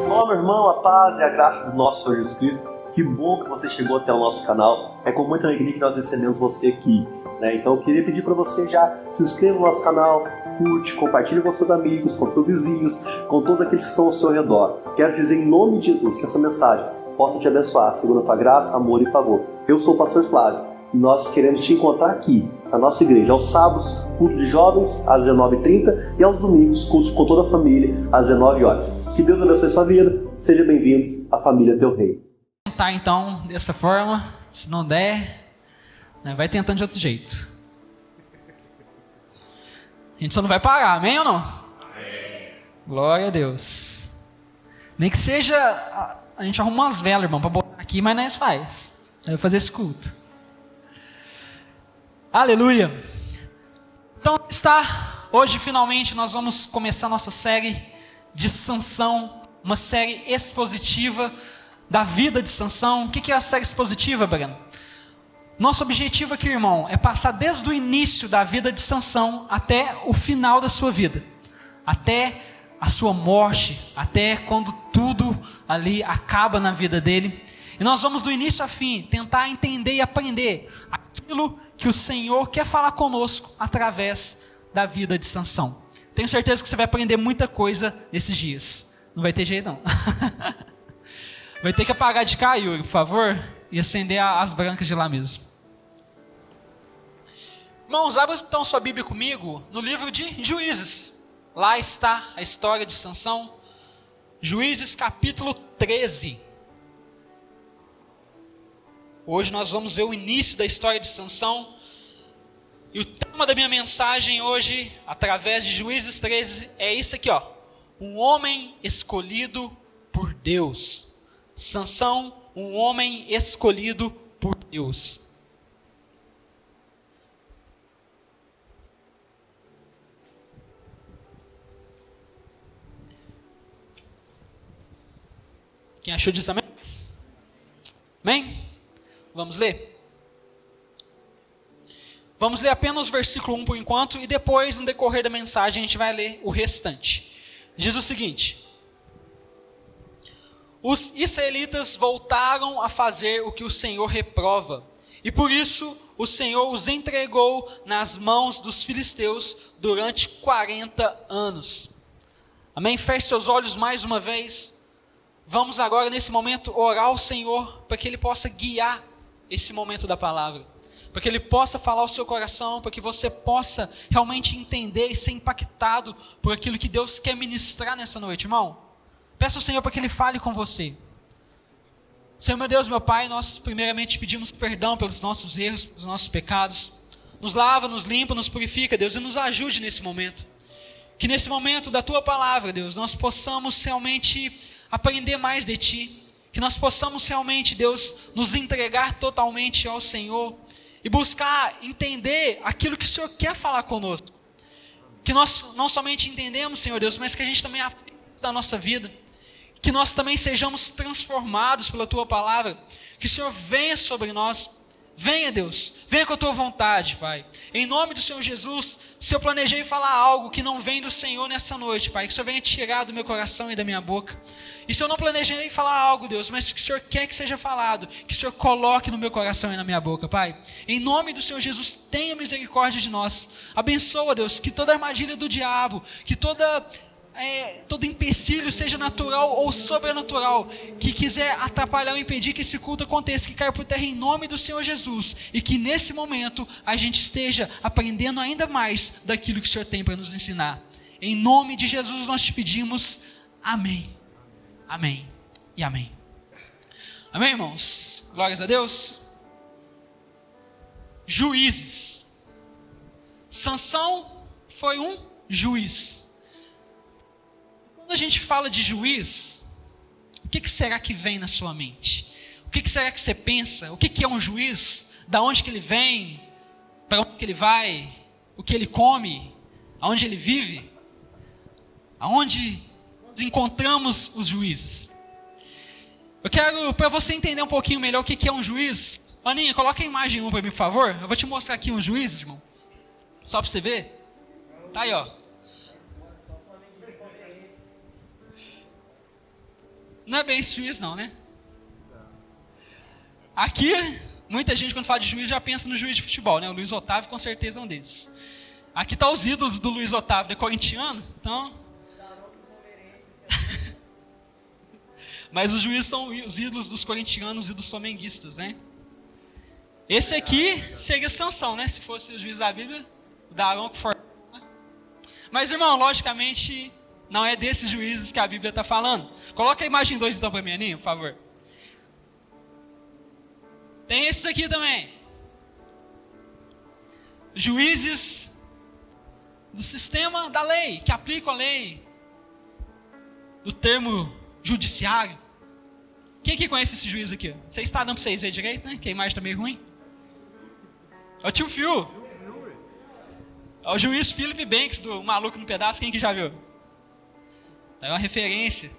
Olá, meu irmão, a paz e a graça do nosso Senhor Jesus Cristo. Que bom que você chegou até o nosso canal. É com muita alegria que nós recebemos você aqui, né? Então eu queria pedir para você já se inscreva no nosso canal, curte, compartilhe com seus amigos, com seus vizinhos, com todos aqueles que estão ao seu redor. Quero dizer em nome de Jesus que essa mensagem possa te abençoar, segundo a tua graça, amor e favor. Eu sou o pastor Flávio e nós queremos te encontrar aqui, na nossa igreja, aos sábados, culto de jovens, às 19h30 e aos domingos, cultos com toda a família, às 19 horas. Que Deus abençoe sua vida. Seja bem-vindo à família Teu Rei. Tá, então, dessa forma, se não der, né, vai tentando de outro jeito. A gente só não vai parar, amém ou não? Amém. Glória a Deus. Nem que seja, a gente arruma umas velas, irmão, para botar aqui, mas nós faz. Vai fazer esse culto. Aleluia. Então, hoje finalmente nós vamos começar nossa série de Sansão, uma série expositiva da vida de Sansão. O que é a série expositiva, Breno? Nosso objetivo aqui, irmão, é passar desde o início da vida de Sansão até o final da sua vida, até a sua morte, até quando tudo ali acaba na vida dele. E nós vamos do início a fim tentar entender e aprender aquilo que o Senhor quer falar conosco através da vida de Sansão. Tenho certeza que você vai aprender muita coisa nesses dias. Não vai ter jeito não. Vai ter que apagar de cá, Yuri, por favor, e acender as brancas de lá mesmo. Irmãos, abra então sua Bíblia comigo no livro de Juízes. Lá está a história de Sansão. Juízes capítulo 13. Hoje nós vamos ver o início da história de Sansão. E o tema da minha mensagem hoje, através de Juízes 13, é isso aqui, ó. Um homem escolhido por Deus. Sansão, um homem escolhido por Deus. Quem achou disso, amém? Amém? Vamos ler? Vamos ler apenas o versículo 1 por enquanto, e depois, no decorrer da mensagem, a gente vai ler o restante. Diz o seguinte: os israelitas voltaram a fazer o que o Senhor reprova, e por isso o Senhor os entregou nas mãos dos filisteus durante 40 anos. Amém? Feche seus olhos mais uma vez. Vamos agora, nesse momento, orar ao Senhor para que Ele possa guiar esse momento da palavra, para que Ele possa falar ao seu coração, para que você possa realmente entender e ser impactado por aquilo que Deus quer ministrar nessa noite, irmão. Peça ao Senhor para que Ele fale com você. Senhor, meu Deus, meu Pai, nós primeiramente pedimos perdão pelos nossos erros, pelos nossos pecados. Nos lava, nos limpa, nos purifica, Deus, e nos ajude nesse momento. Que nesse momento da Tua palavra, Deus, nós possamos realmente aprender mais de Ti. Que nós possamos realmente, Deus, nos entregar totalmente ao Senhor e buscar entender aquilo que o Senhor quer falar conosco. Que nós não somente entendemos, Senhor Deus, mas que a gente também aprenda da nossa vida. Que nós também sejamos transformados pela Tua palavra. Que o Senhor venha sobre nós. Venha, Deus, venha com a Tua vontade, Pai. Em nome do Senhor Jesus, se eu planejei falar algo que não vem do Senhor nessa noite, Pai, que o Senhor venha tirar do meu coração e da minha boca. E se eu não planejei falar algo, Deus, mas que o Senhor quer que seja falado, que o Senhor coloque no meu coração e na minha boca, Pai. Em nome do Senhor Jesus, tenha misericórdia de nós. Abençoa, Deus, que toda armadilha do diabo, que todo empecilho, seja natural ou sobrenatural, que quiser atrapalhar ou impedir que esse culto aconteça, que caia por terra em nome do Senhor Jesus, e que nesse momento a gente esteja aprendendo ainda mais daquilo que o Senhor tem para nos ensinar. Em nome de Jesus nós te pedimos, amém, amém e amém. Amém, irmãos? Glórias a Deus. Juízes. Sansão foi um juiz. Quando a gente fala de juiz, o que será que vem na sua mente? O que será que você pensa? O que é um juiz? Da onde que ele vem? Para onde que ele vai? O que ele come? Aonde ele vive? Aonde encontramos os juízes? Eu quero, para você entender um pouquinho melhor o que é um juiz, Aninha, coloca a imagem 1 para mim, por favor. Eu vou te mostrar aqui uns juízes, irmão. Só para você ver. Tá aí, ó. Não é bem esse juiz não, né? Aqui, muita gente quando fala de juiz já pensa no juiz de futebol, né? O Luiz Otávio com certeza é um desses. Aqui tá os ídolos do Luiz Otávio, de corintiano, então... Mas os juízes são os ídolos dos corintianos e dos flamenguistas, né? Esse aqui seria Sansão, né? Se fosse o juiz da Bíblia, o Daronco for... Mas, irmão, logicamente, não é desses juízes que a Bíblia está falando. Coloca a imagem 2 então para mim, Aninho, por favor. Tem esses aqui também. Juízes do sistema da lei, que aplicam a lei, do termo judiciário. Quem que conhece esse juiz aqui? Você está dando para vocês verem direito, né? Que a imagem está meio ruim. É o tio Phil. É o juiz Philip Banks, do Maluco no Pedaço. Quem que já viu? É uma referência.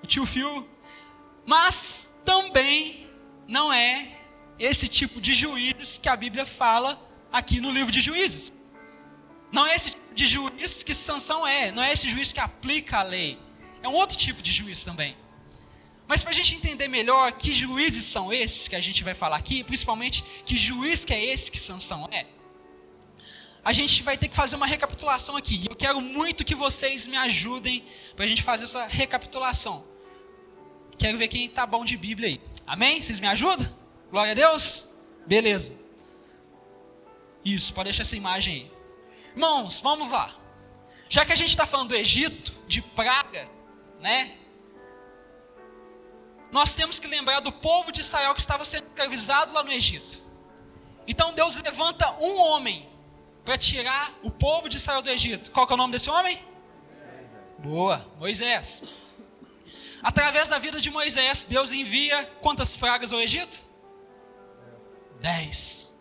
O tio Phil. Mas também não é esse tipo de juízes que a Bíblia fala aqui no livro de Juízes. Não é esse tipo de juiz que Sansão é. Não é esse juiz que aplica a lei. É um outro tipo de juiz também. Mas para a gente entender melhor que juízes são esses que a gente vai falar aqui, principalmente que juiz que é esse que Sansão é, a gente vai ter que fazer uma recapitulação aqui. Eu quero muito que vocês me ajudem para a gente fazer essa recapitulação. Quero ver quem está bom de Bíblia aí. Amém? Vocês me ajudam? Glória a Deus? Beleza. Isso, pode deixar essa imagem aí. Irmãos, vamos lá. Já que a gente está falando do Egito, de praga, né? Nós temos que lembrar do povo de Israel que estava sendo escravizado lá no Egito. Então Deus levanta um homem para tirar o povo de Israel do Egito. Qual que é o nome desse homem? Boa, Moisés. Através da vida de Moisés, Deus envia quantas pragas ao Egito? 10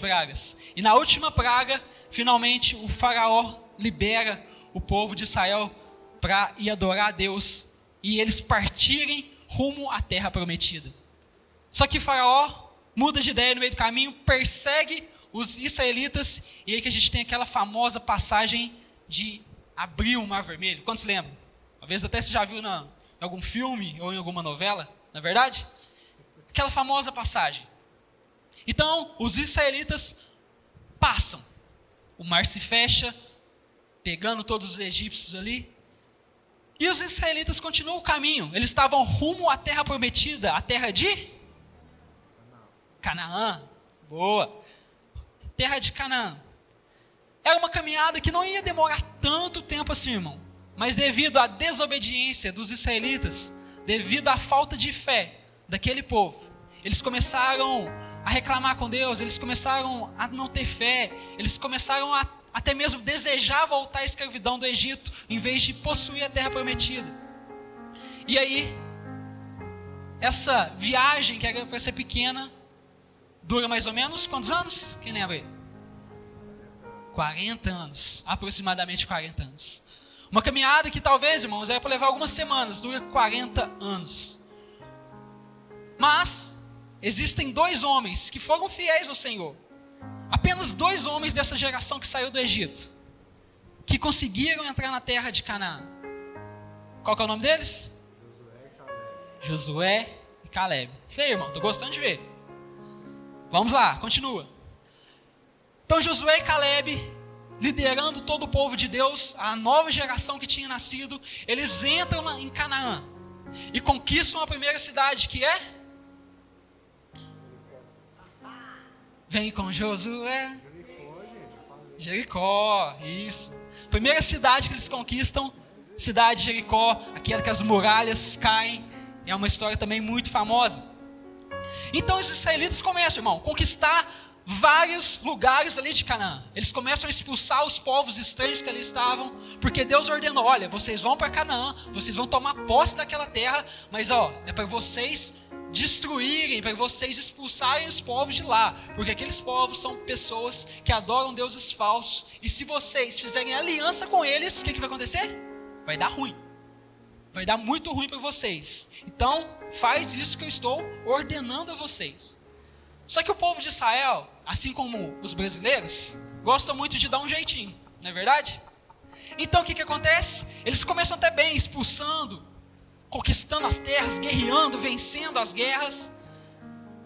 pragas. E na última praga, finalmente o faraó libera o povo de Israel para ir adorar a Deus e eles partirem rumo à terra prometida. Só que Faraó muda de ideia no meio do caminho, persegue os israelitas, e aí que a gente tem aquela famosa passagem de abrir o Mar Vermelho. Quantos lembram? Talvez até você já viu em algum filme ou em alguma novela, não é verdade? Aquela famosa passagem. Então, os israelitas passam, o mar se fecha, pegando todos os egípcios ali, e os israelitas continuam o caminho. Eles estavam rumo à terra prometida, a terra de Canaã. Boa. Terra de Canaã. Era uma caminhada que não ia demorar tanto tempo assim, irmão. Mas devido à desobediência dos israelitas, devido à falta de fé daquele povo, eles começaram a reclamar com Deus, eles começaram a não ter fé, eles começaram a até mesmo desejar voltar à escravidão do Egito, em vez de possuir a terra prometida. E aí, essa viagem, que era para ser pequena, dura mais ou menos quantos anos? Quem lembra aí? 40 anos, aproximadamente 40 anos. Uma caminhada que talvez, irmãos, era para levar algumas semanas, dura 40 anos. Mas, existem 2 homens que foram fiéis ao Senhor. Apenas 2 homens dessa geração que saiu do Egito, que conseguiram entrar na terra de Canaã. Qual que é o nome deles? Josué e Caleb. Isso aí, irmão, estou gostando de ver. Vamos lá, continua. Então Josué e Caleb, liderando todo o povo de Deus, a nova geração que tinha nascido, eles entram em Canaã e conquistam a primeira cidade, que é? Vem com Josué. Jericó, isso. Primeira cidade que eles conquistam, cidade de Jericó, aquela que as muralhas caem. É uma história também muito famosa. Então os israelitas começam, irmão, a conquistar vários lugares ali de Canaã. Eles começam a expulsar os povos estranhos que ali estavam, porque Deus ordenou: olha, vocês vão para Canaã, vocês vão tomar posse daquela terra, mas é para vocês destruírem, para vocês expulsarem os povos de lá, porque aqueles povos são pessoas que adoram deuses falsos, e se vocês fizerem aliança com eles, o que vai acontecer? Vai dar ruim, vai dar muito ruim para vocês. Então faz isso que eu estou ordenando a vocês. Só que o povo de Israel, assim como os brasileiros, gostam muito de dar um jeitinho, não é verdade? Então o que acontece? Eles começam até bem, expulsando conquistando as terras, guerreando, vencendo as guerras.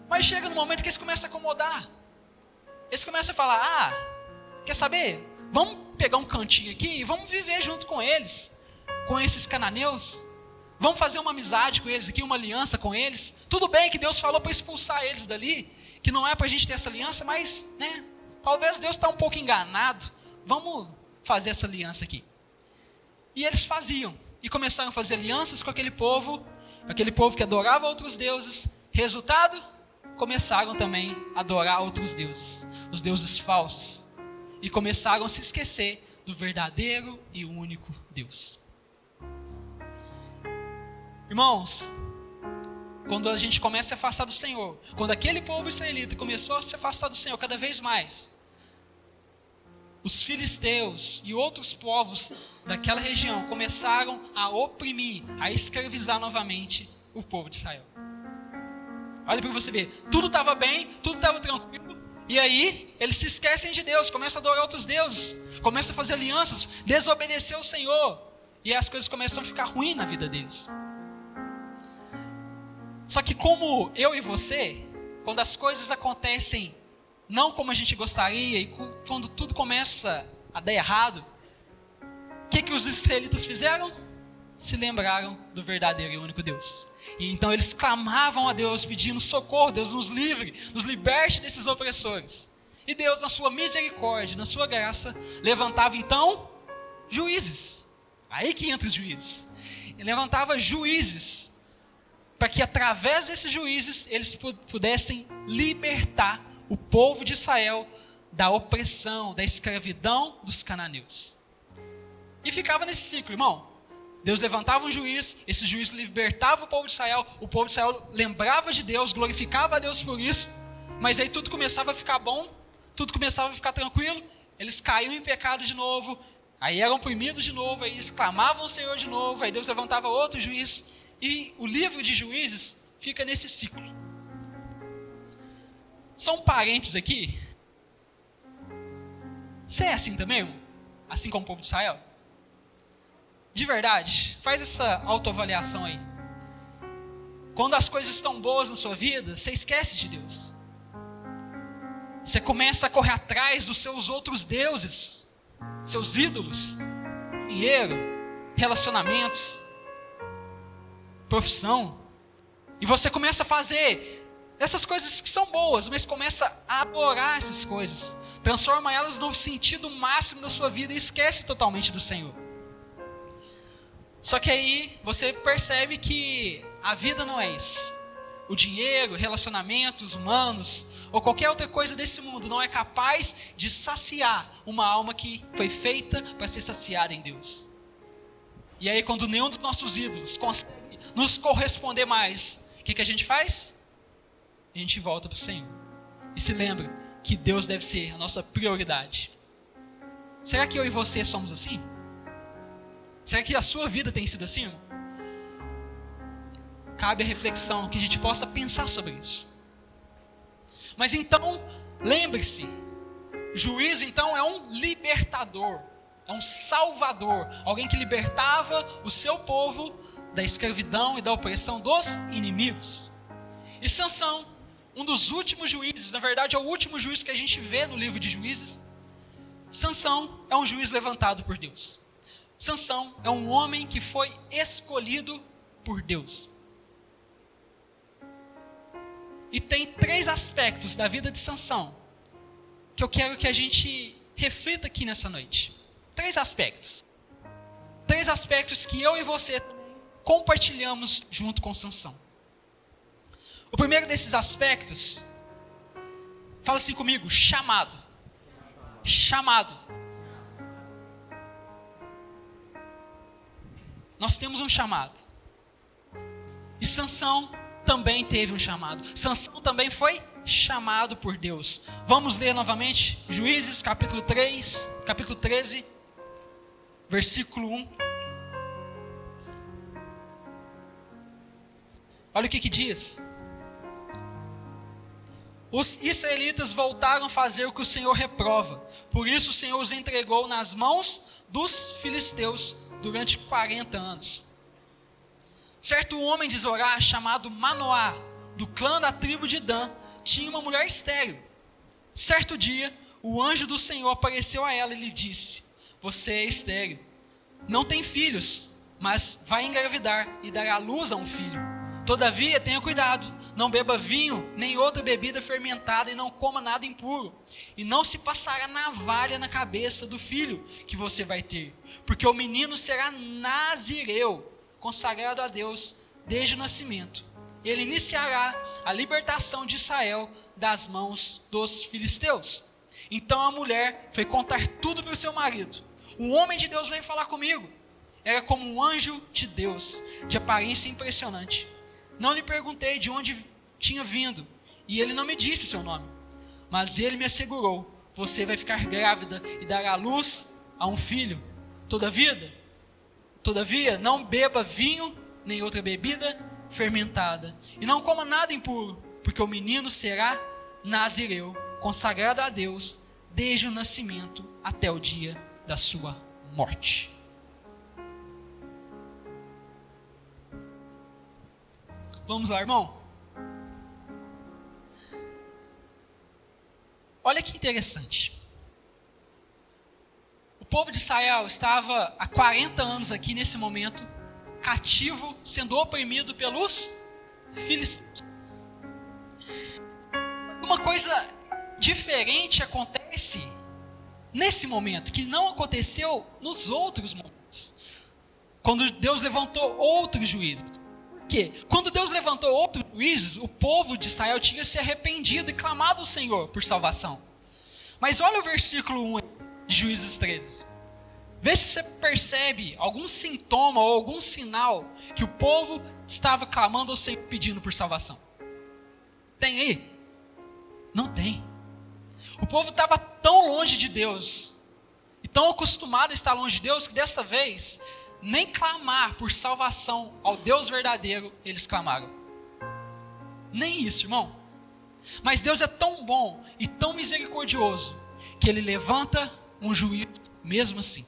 Mas chega no momento que eles começam a acomodar. Eles começam a falar: quer saber? Vamos pegar um cantinho aqui e vamos viver junto com eles, com esses cananeus. Vamos fazer uma amizade com eles aqui, uma aliança com eles. Tudo bem que Deus falou para expulsar eles dali, que não é para a gente ter essa aliança, mas, talvez Deus está um pouco enganado. Vamos fazer essa aliança aqui. E eles faziam, e começaram a fazer alianças com aquele povo que adorava outros deuses. Resultado, começaram também a adorar outros deuses, os deuses falsos, e começaram a se esquecer do verdadeiro e único Deus. Irmãos, quando a gente começa a se afastar do Senhor, quando aquele povo israelita começou a se afastar do Senhor cada vez mais, os filisteus e outros povos daquela região começaram a oprimir, a escravizar novamente o povo de Israel. Olha para você ver, tudo estava bem, tudo estava tranquilo, e aí eles se esquecem de Deus, começam a adorar outros deuses, começam a fazer alianças, desobedecer ao Senhor, e as coisas começam a ficar ruins na vida deles. Só que como eu e você, quando as coisas acontecem não como a gente gostaria, e quando tudo começa a dar errado, o que os israelitas fizeram? Se lembraram do verdadeiro e único Deus. E então eles clamavam a Deus, pedindo socorro: Deus nos livre, nos liberte desses opressores. E Deus, na sua misericórdia, na sua graça, levantava então juízes. Aí que entra os juízes. Ele levantava juízes, para que através desses juízes eles pudessem libertar o povo de Israel da opressão, da escravidão dos cananeus. E ficava nesse ciclo, irmão. Deus levantava um juiz, esse juiz libertava o povo de Israel lembrava de Deus, glorificava a Deus por isso, mas aí tudo começava a ficar bom, tudo começava a ficar tranquilo, eles caíam em pecado de novo, aí eram oprimidos de novo, aí eles clamavam ao Senhor de novo, aí Deus levantava outro juiz. E o livro de Juízes fica nesse ciclo. Só um parênteses aqui. Você é assim também, irmão? Assim como o povo de Israel? De verdade, faz essa autoavaliação aí. Quando as coisas estão boas na sua vida, você esquece de Deus. Você começa a correr atrás dos seus outros deuses, seus ídolos, dinheiro, relacionamentos, profissão, e você começa a fazer essas coisas que são boas, mas começa a adorar essas coisas, transforma elas no sentido máximo da sua vida e esquece totalmente do Senhor. Só que aí você percebe que a vida não é isso. O dinheiro, relacionamentos humanos ou qualquer outra coisa desse mundo não é capaz de saciar uma alma que foi feita para ser saciada em Deus. E aí quando nenhum dos nossos ídolos consegue nos corresponder mais, o que a gente faz? A gente volta para o Senhor e se lembra que Deus deve ser a nossa prioridade. Será que eu e você somos assim? Será que a sua vida tem sido assim? Cabe a reflexão, que a gente possa pensar sobre isso. Mas então, lembre-se, juiz então é um libertador, é um salvador, alguém que libertava o seu povo da escravidão e da opressão dos inimigos. E Sansão, um dos últimos juízes, na verdade é o último juiz que a gente vê no livro de Juízes. Sansão é um juiz levantado por Deus. Sansão é um homem que foi escolhido por Deus. E tem 3 aspectos da vida de Sansão que eu quero que a gente reflita aqui nessa noite. 3 aspectos. 3 aspectos que eu e você compartilhamos junto com Sansão. O primeiro desses aspectos, fala assim comigo: chamado. Chamado. Nós temos um chamado. E Sansão também teve um chamado. Sansão também foi chamado por Deus. Vamos ler novamente Juízes capítulo 13, versículo 1. Olha o que diz. Os israelitas voltaram a fazer o que o Senhor reprova. Por isso o Senhor os entregou nas mãos dos filisteus durante 40 anos. Certo homem de Zorá, chamado Manoá, do clã da tribo de Dan, tinha uma mulher estéril. Certo dia, o anjo do Senhor apareceu a ela e lhe disse: você é estéril, não tem filhos, mas vai engravidar e dará luz a um filho. Todavia, tenha cuidado, não beba vinho, nem outra bebida fermentada, e não coma nada impuro. E não se passará navalha na cabeça do filho que você vai ter, porque o menino será nazireu, consagrado a Deus desde o nascimento. Ele iniciará a libertação de Israel das mãos dos filisteus. Então a mulher foi contar tudo para o seu marido. Um homem de Deus veio falar comigo. Era como um anjo de Deus, de aparência impressionante. Não lhe perguntei de onde tinha vindo, e ele não me disse seu nome. Mas ele me assegurou: você vai ficar grávida e dará luz a um filho. Todavia, não beba vinho, nem outra bebida fermentada, e não coma nada impuro, porque o menino será nazireu, consagrado a Deus, desde o nascimento até o dia da sua morte. Vamos lá, irmão? Olha que interessante. O povo de Israel estava há 40 anos aqui nesse momento, cativo, sendo oprimido pelos filisteus. Uma coisa diferente acontece nesse momento, que não aconteceu nos outros momentos, quando Deus levantou outros juízes. Por quê? Quando Deus levantou outros juízes, o povo de Israel tinha se arrependido e clamado ao Senhor por salvação. Mas olha o versículo 1 de Juízes 13. Vê se você percebe algum sintoma ou algum sinal que o povo estava clamando ao Senhor pedindo por salvação. Tem aí? Não tem. O povo estava tão longe de Deus e tão acostumado a estar longe de Deus que dessa vez nem clamar por salvação ao Deus verdadeiro eles clamaram. Nem isso, irmão. Mas Deus é tão bom e tão misericordioso que Ele levanta um juiz mesmo assim.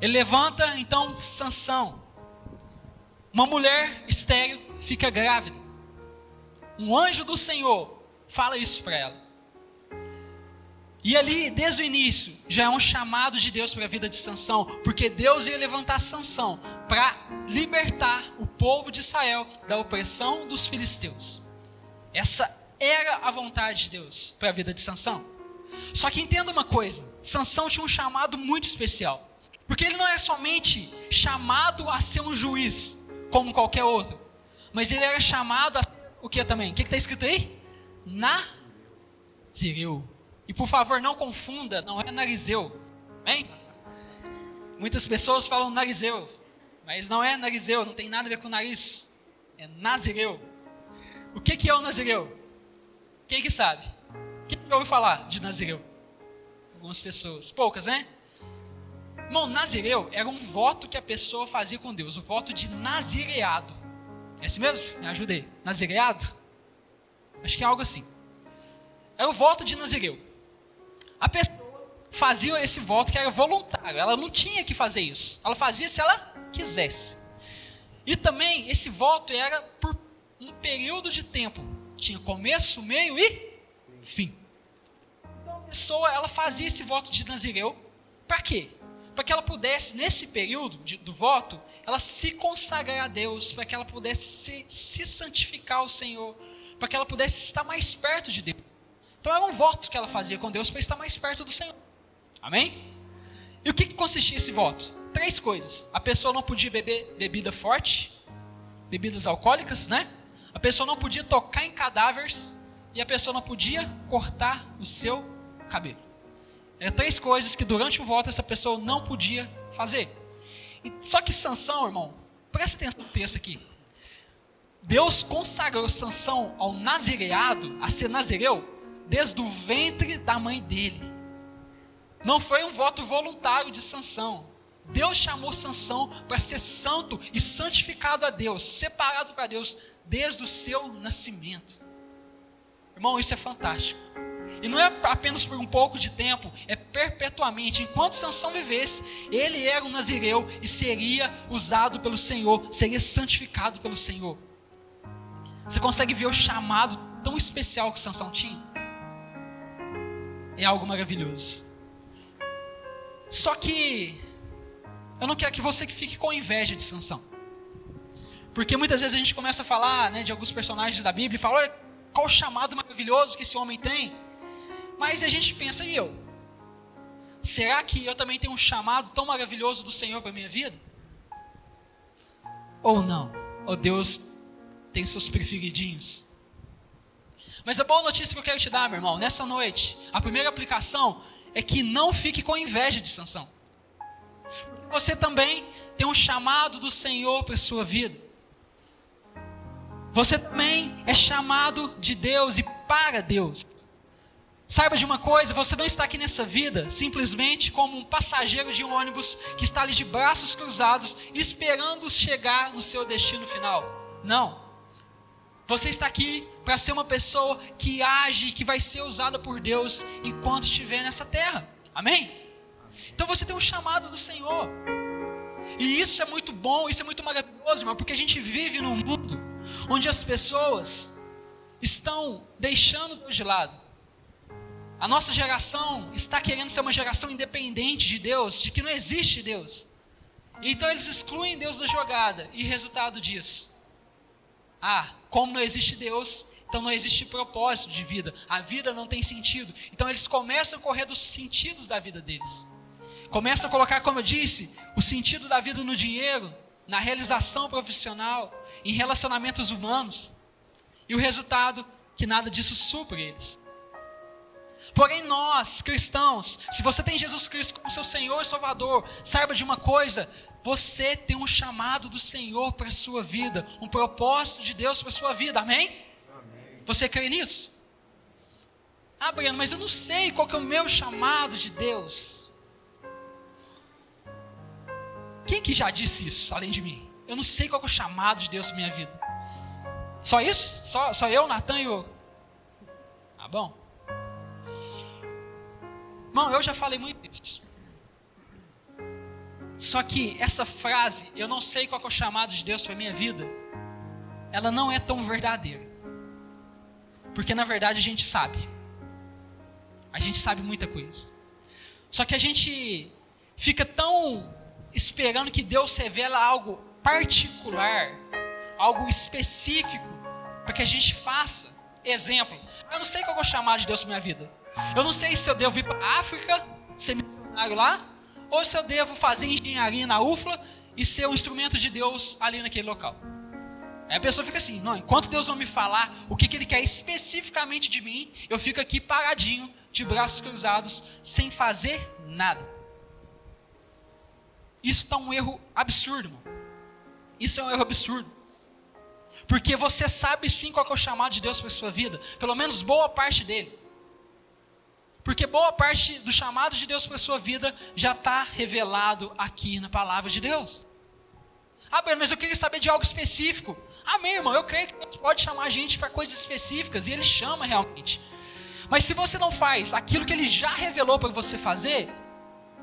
Ele levanta então Sansão. Uma mulher estéril fica grávida. Um anjo do Senhor fala isso para ela. E ali, desde o início, já é um chamado de Deus para a vida de Sansão, porque Deus ia levantar Sansão para libertar o povo de Israel da opressão dos filisteus. Essa era a vontade de Deus para a vida de Sansão. Só que entenda uma coisa, Sansão tinha um chamado muito especial, porque ele não era somente chamado a ser um juiz, como qualquer outro, mas ele era chamado a ser o que também? O que está escrito aí? Nazireu. E por favor, não confunda, não é narizeu. Amém? Muitas pessoas falam narizeu, mas não é narizeu, não tem nada a ver com nariz. É nazireu. O que é o nazireu? Quem que sabe? Quem já ouviu falar de nazireu? Algumas pessoas, poucas, né? Irmão, nazireu era um voto que a pessoa fazia com Deus, o voto de nazireado. É assim mesmo? Me ajudei. Nazireado? Acho que é algo assim. Era o voto de nazireu. A pessoa fazia esse voto que era voluntário, ela não tinha que fazer isso, ela fazia se ela quisesse. E também esse voto era por um período de tempo, tinha começo, meio e fim. Então a pessoa ela fazia esse voto de nazireu, para quê? Para que ela pudesse, nesse período do voto, ela se consagrar a Deus, para que ela pudesse se santificar ao Senhor, para que ela pudesse estar mais perto de Deus. Então era um voto que ela fazia com Deus para estar mais perto do Senhor. Amém? E o que consistia esse voto? 3 coisas. A pessoa não podia beber bebida forte, bebidas alcoólicas, né? A pessoa não podia tocar em cadáveres e a pessoa não podia cortar o seu cabelo. Eram 3 coisas que durante o voto essa pessoa não podia fazer. Só que Sansão, irmão, presta atenção no texto aqui. Deus consagrou Sansão ao nazireado, a ser nazireu, desde o ventre da mãe dele. Não foi um voto voluntário de Sansão. Deus chamou Sansão para ser santo e santificado a Deus, separado para Deus desde o seu nascimento. Irmão, isso é fantástico. E não é apenas por um pouco de tempo, é perpetuamente. Enquanto Sansão vivesse, ele era um nazireu e seria usado pelo Senhor, seria santificado pelo Senhor. Você consegue ver o chamado tão especial que Sansão tinha? É algo maravilhoso. Só que eu não quero que você fique com inveja de Sansão. Porque muitas vezes a gente começa a falar, né, de alguns personagens da Bíblia e fala, olha qual chamado maravilhoso que esse homem tem. Mas a gente pensa, e eu? Será que eu também tenho um chamado tão maravilhoso do Senhor para a minha vida? Ou não? Ou Deus tem seus preferidinhos? Mas a boa notícia que eu quero te dar, meu irmão, nessa noite, a primeira aplicação é que não fique com inveja de Sansão. Porque você também tem um chamado do Senhor para a sua vida. Você também é chamado de Deus e para Deus. Saiba de uma coisa, você não está aqui nessa vida simplesmente como um passageiro de um ônibus que está ali de braços cruzados, esperando chegar no seu destino final. Não. Você está aqui para ser uma pessoa que age e que vai ser usada por Deus enquanto estiver nessa terra. Amém? Então você tem um chamado do Senhor. E isso é muito bom, isso é muito maravilhoso, irmão, porque a gente vive num mundo onde as pessoas estão deixando Deus de lado. A nossa geração está querendo ser uma geração independente de Deus, de que não existe Deus. Então eles excluem Deus da jogada. E resultado disso? Como não existe Deus, então não existe propósito de vida. A vida não tem sentido. Então eles começam a correr dos sentidos da vida deles. Começam a colocar, como eu disse, o sentido da vida no dinheiro, na realização profissional, em relacionamentos humanos. E o resultado, que nada disso supre eles. Porém nós, cristãos, se você tem Jesus Cristo como seu Senhor e Salvador, saiba de uma coisa, você tem um chamado do Senhor para a sua vida, um propósito de Deus para a sua vida, amém? Amém. Você crê nisso? Breno, mas eu não sei qual que é o meu chamado de Deus. Quem que já disse isso, além de mim? Eu não sei qual que é o chamado de Deus para a minha vida. Só isso? Só eu, Natan e o... Tá bom. Irmão, eu já falei muito isso. Só que essa frase, eu não sei qual é o chamado de Deus para a minha vida, ela não é tão verdadeira. Porque na verdade a gente sabe. A gente sabe muita coisa. Só que a gente fica tão esperando que Deus revela algo particular, algo específico, para que a gente faça. Exemplo, eu não sei qual é o chamado de Deus para a minha vida. Eu não sei se eu devo ir para a África, ser missionário lá, ou se eu devo fazer engenharia na UFLA e ser um instrumento de Deus ali naquele local. Aí a pessoa fica assim, não, enquanto Deus não me falar o que Ele quer especificamente de mim, eu fico aqui paradinho, de braços cruzados, sem fazer nada. Isso está um erro absurdo, irmão. Isso é um erro absurdo. Porque você sabe sim qual é o chamado de Deus para a sua vida, pelo menos boa parte dele. Porque boa parte do chamado de Deus para a sua vida já está revelado aqui na palavra de Deus. Breno, mas eu queria saber de algo específico. Amém, irmão, eu creio que Deus pode chamar a gente para coisas específicas, e Ele chama realmente. Mas se você não faz aquilo que Ele já revelou para você fazer,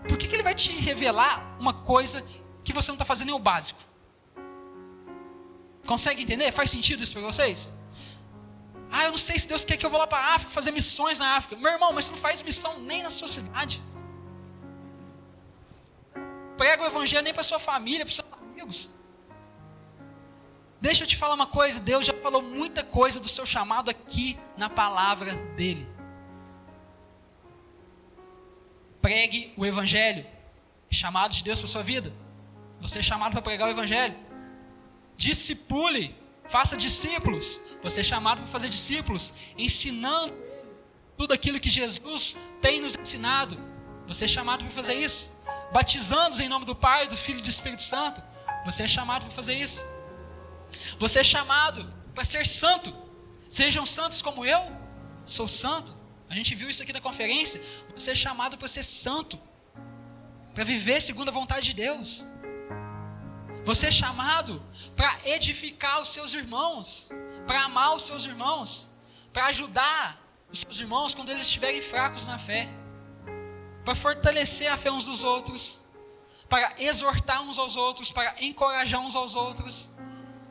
por que Ele vai te revelar uma coisa que você não está fazendo nem o básico? Consegue entender? Faz sentido isso para vocês? Eu não sei se Deus quer que eu vou lá para a África, fazer missões na África. Meu irmão, mas você não faz missão nem na sua cidade. Prega o evangelho nem para sua família, para seus amigos. Deixa eu te falar uma coisa, Deus já falou muita coisa do seu chamado aqui na palavra dele. Pregue o evangelho. Chamado de Deus para sua vida. Você é chamado para pregar o evangelho. Discipule. Faça discípulos. Você é chamado para fazer discípulos, ensinando tudo aquilo que Jesus tem nos ensinado. Você é chamado para fazer isso. Batizando-os em nome do Pai, do Filho e do Espírito Santo. Você é chamado para fazer isso. Você é chamado para ser santo. Sejam santos como eu sou santo. A gente viu isso aqui na conferência. Você é chamado para ser santo, para viver segundo a vontade de Deus. Você é chamado para edificar os seus irmãos, para amar os seus irmãos, para ajudar os seus irmãos quando eles estiverem fracos na fé, para fortalecer a fé uns dos outros, para exortar uns aos outros, para encorajar uns aos outros.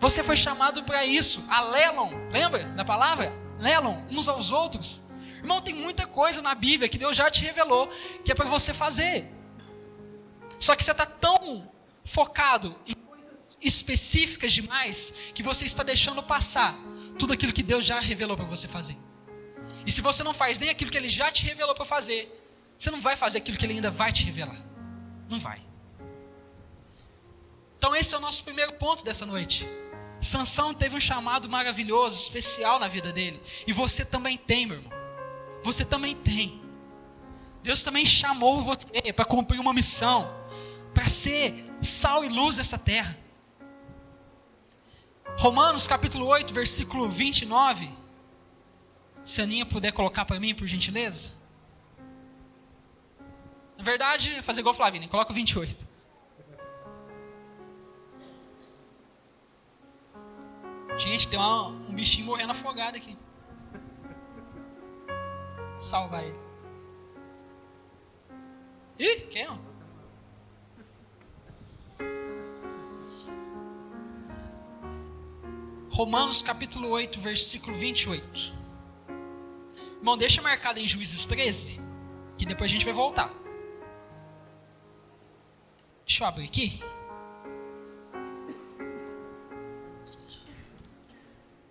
Você foi chamado para isso, a lelon, lembra da palavra? Lelon, uns aos outros. Irmão, tem muita coisa na Bíblia que Deus já te revelou que é para você fazer. Só que você está tão focado em coisas específicas demais que você está deixando passar tudo aquilo que Deus já revelou para você fazer. E se você não faz nem aquilo que Ele já te revelou para fazer, você não vai fazer aquilo que Ele ainda vai te revelar. Não vai. Então esse é o nosso primeiro ponto dessa noite. Sansão teve um chamado maravilhoso, especial na vida dele. E você também tem, meu irmão. Você também tem. Deus também chamou você para cumprir uma missão, para ser sal e luz dessa terra. Romanos capítulo 8, versículo 29. Se a Aninha puder colocar para mim, por gentileza. Na verdade, fazer igual a Flavinha, coloca o 28. Gente, tem um bichinho morrendo afogado aqui. Salva ele. Ih, quem não? Romanos capítulo 8, versículo 28. Irmão, deixa marcado em Juízes 13, que depois a gente vai voltar. Deixa eu abrir aqui.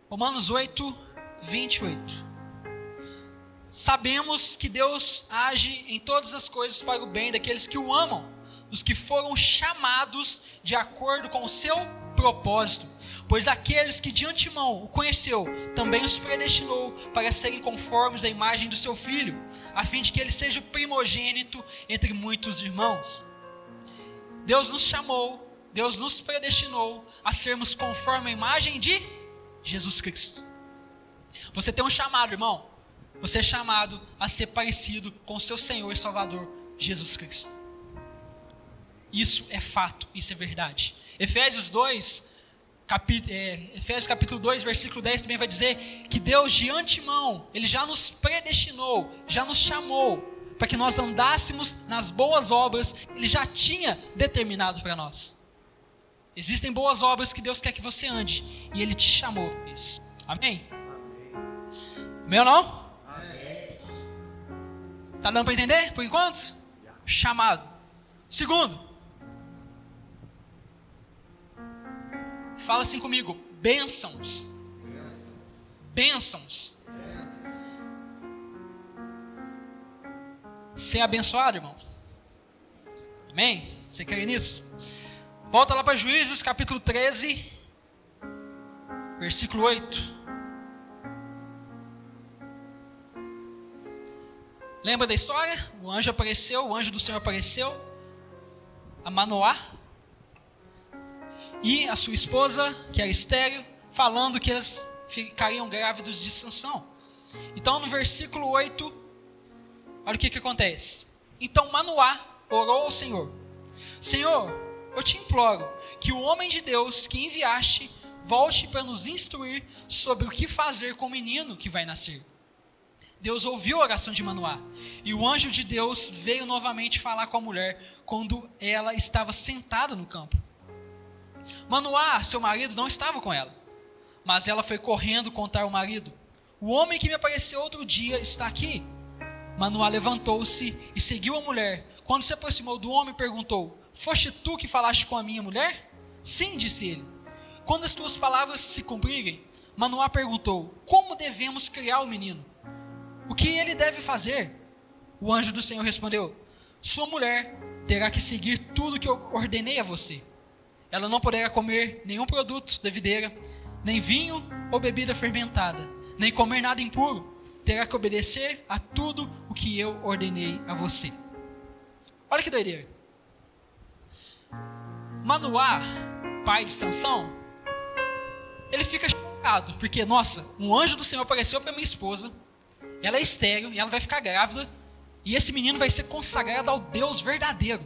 Romanos 8, 28. Sabemos que Deus age em todas as coisas para o bem daqueles que o amam, dos que foram chamados de acordo com o seu propósito. Pois aqueles que de antemão o conheceu, também os predestinou para serem conformes à imagem do seu Filho, a fim de que ele seja o primogênito entre muitos irmãos. Deus nos chamou, Deus nos predestinou a sermos conforme a imagem de Jesus Cristo. Você tem um chamado, irmão. Você é chamado a ser parecido com o seu Senhor e Salvador, Jesus Cristo. Isso é fato, isso é verdade. Efésios capítulo 2, versículo 10 também vai dizer que Deus de antemão, Ele já nos predestinou, já nos chamou, para que nós andássemos nas boas obras, Ele já tinha determinado para nós. Existem boas obras que Deus quer que você ande, e Ele te chamou para isso. Amém? Amém ou não? Amém. Tá dando para entender por enquanto? Chamado. Segundo, fala assim comigo, bênçãos. Bênçãos. Ser abençoado, irmão? Amém? Você crê nisso? Volta lá para Juízes capítulo 13, versículo 8. Lembra da história? O anjo apareceu, o anjo do Senhor apareceu a Manoá e a sua esposa, que era estéril, falando que elas ficariam grávidos de Sansão. Então no versículo 8, olha o que acontece. Então Manoá orou ao Senhor: Senhor, eu te imploro que o homem de Deus que enviaste volte para nos instruir sobre o que fazer com o menino que vai nascer. Deus ouviu a oração de Manoá, e o anjo de Deus veio novamente falar com a mulher quando ela estava sentada no campo. Manoá, seu marido, não estava com ela, mas ela foi correndo contar ao marido: o homem que me apareceu outro dia está aqui. Manoá levantou-se e seguiu a mulher. Quando se aproximou do homem, perguntou: foste tu que falaste com a minha mulher? Sim, disse ele. Quando as tuas palavras se cumprirem, Manoá perguntou: como devemos criar o menino? O que ele deve fazer? O anjo do Senhor respondeu: sua mulher terá que seguir tudo que eu ordenei a você. Ela não poderá comer nenhum produto da videira, nem vinho ou bebida fermentada, nem comer nada impuro. Terá que obedecer a tudo o que eu ordenei a você. Olha que doideira. Manoá, pai de Sansão, ele fica chocado, porque, nossa, um anjo do Senhor apareceu para minha esposa, ela é estéril e ela vai ficar grávida, e esse menino vai ser consagrado ao Deus verdadeiro.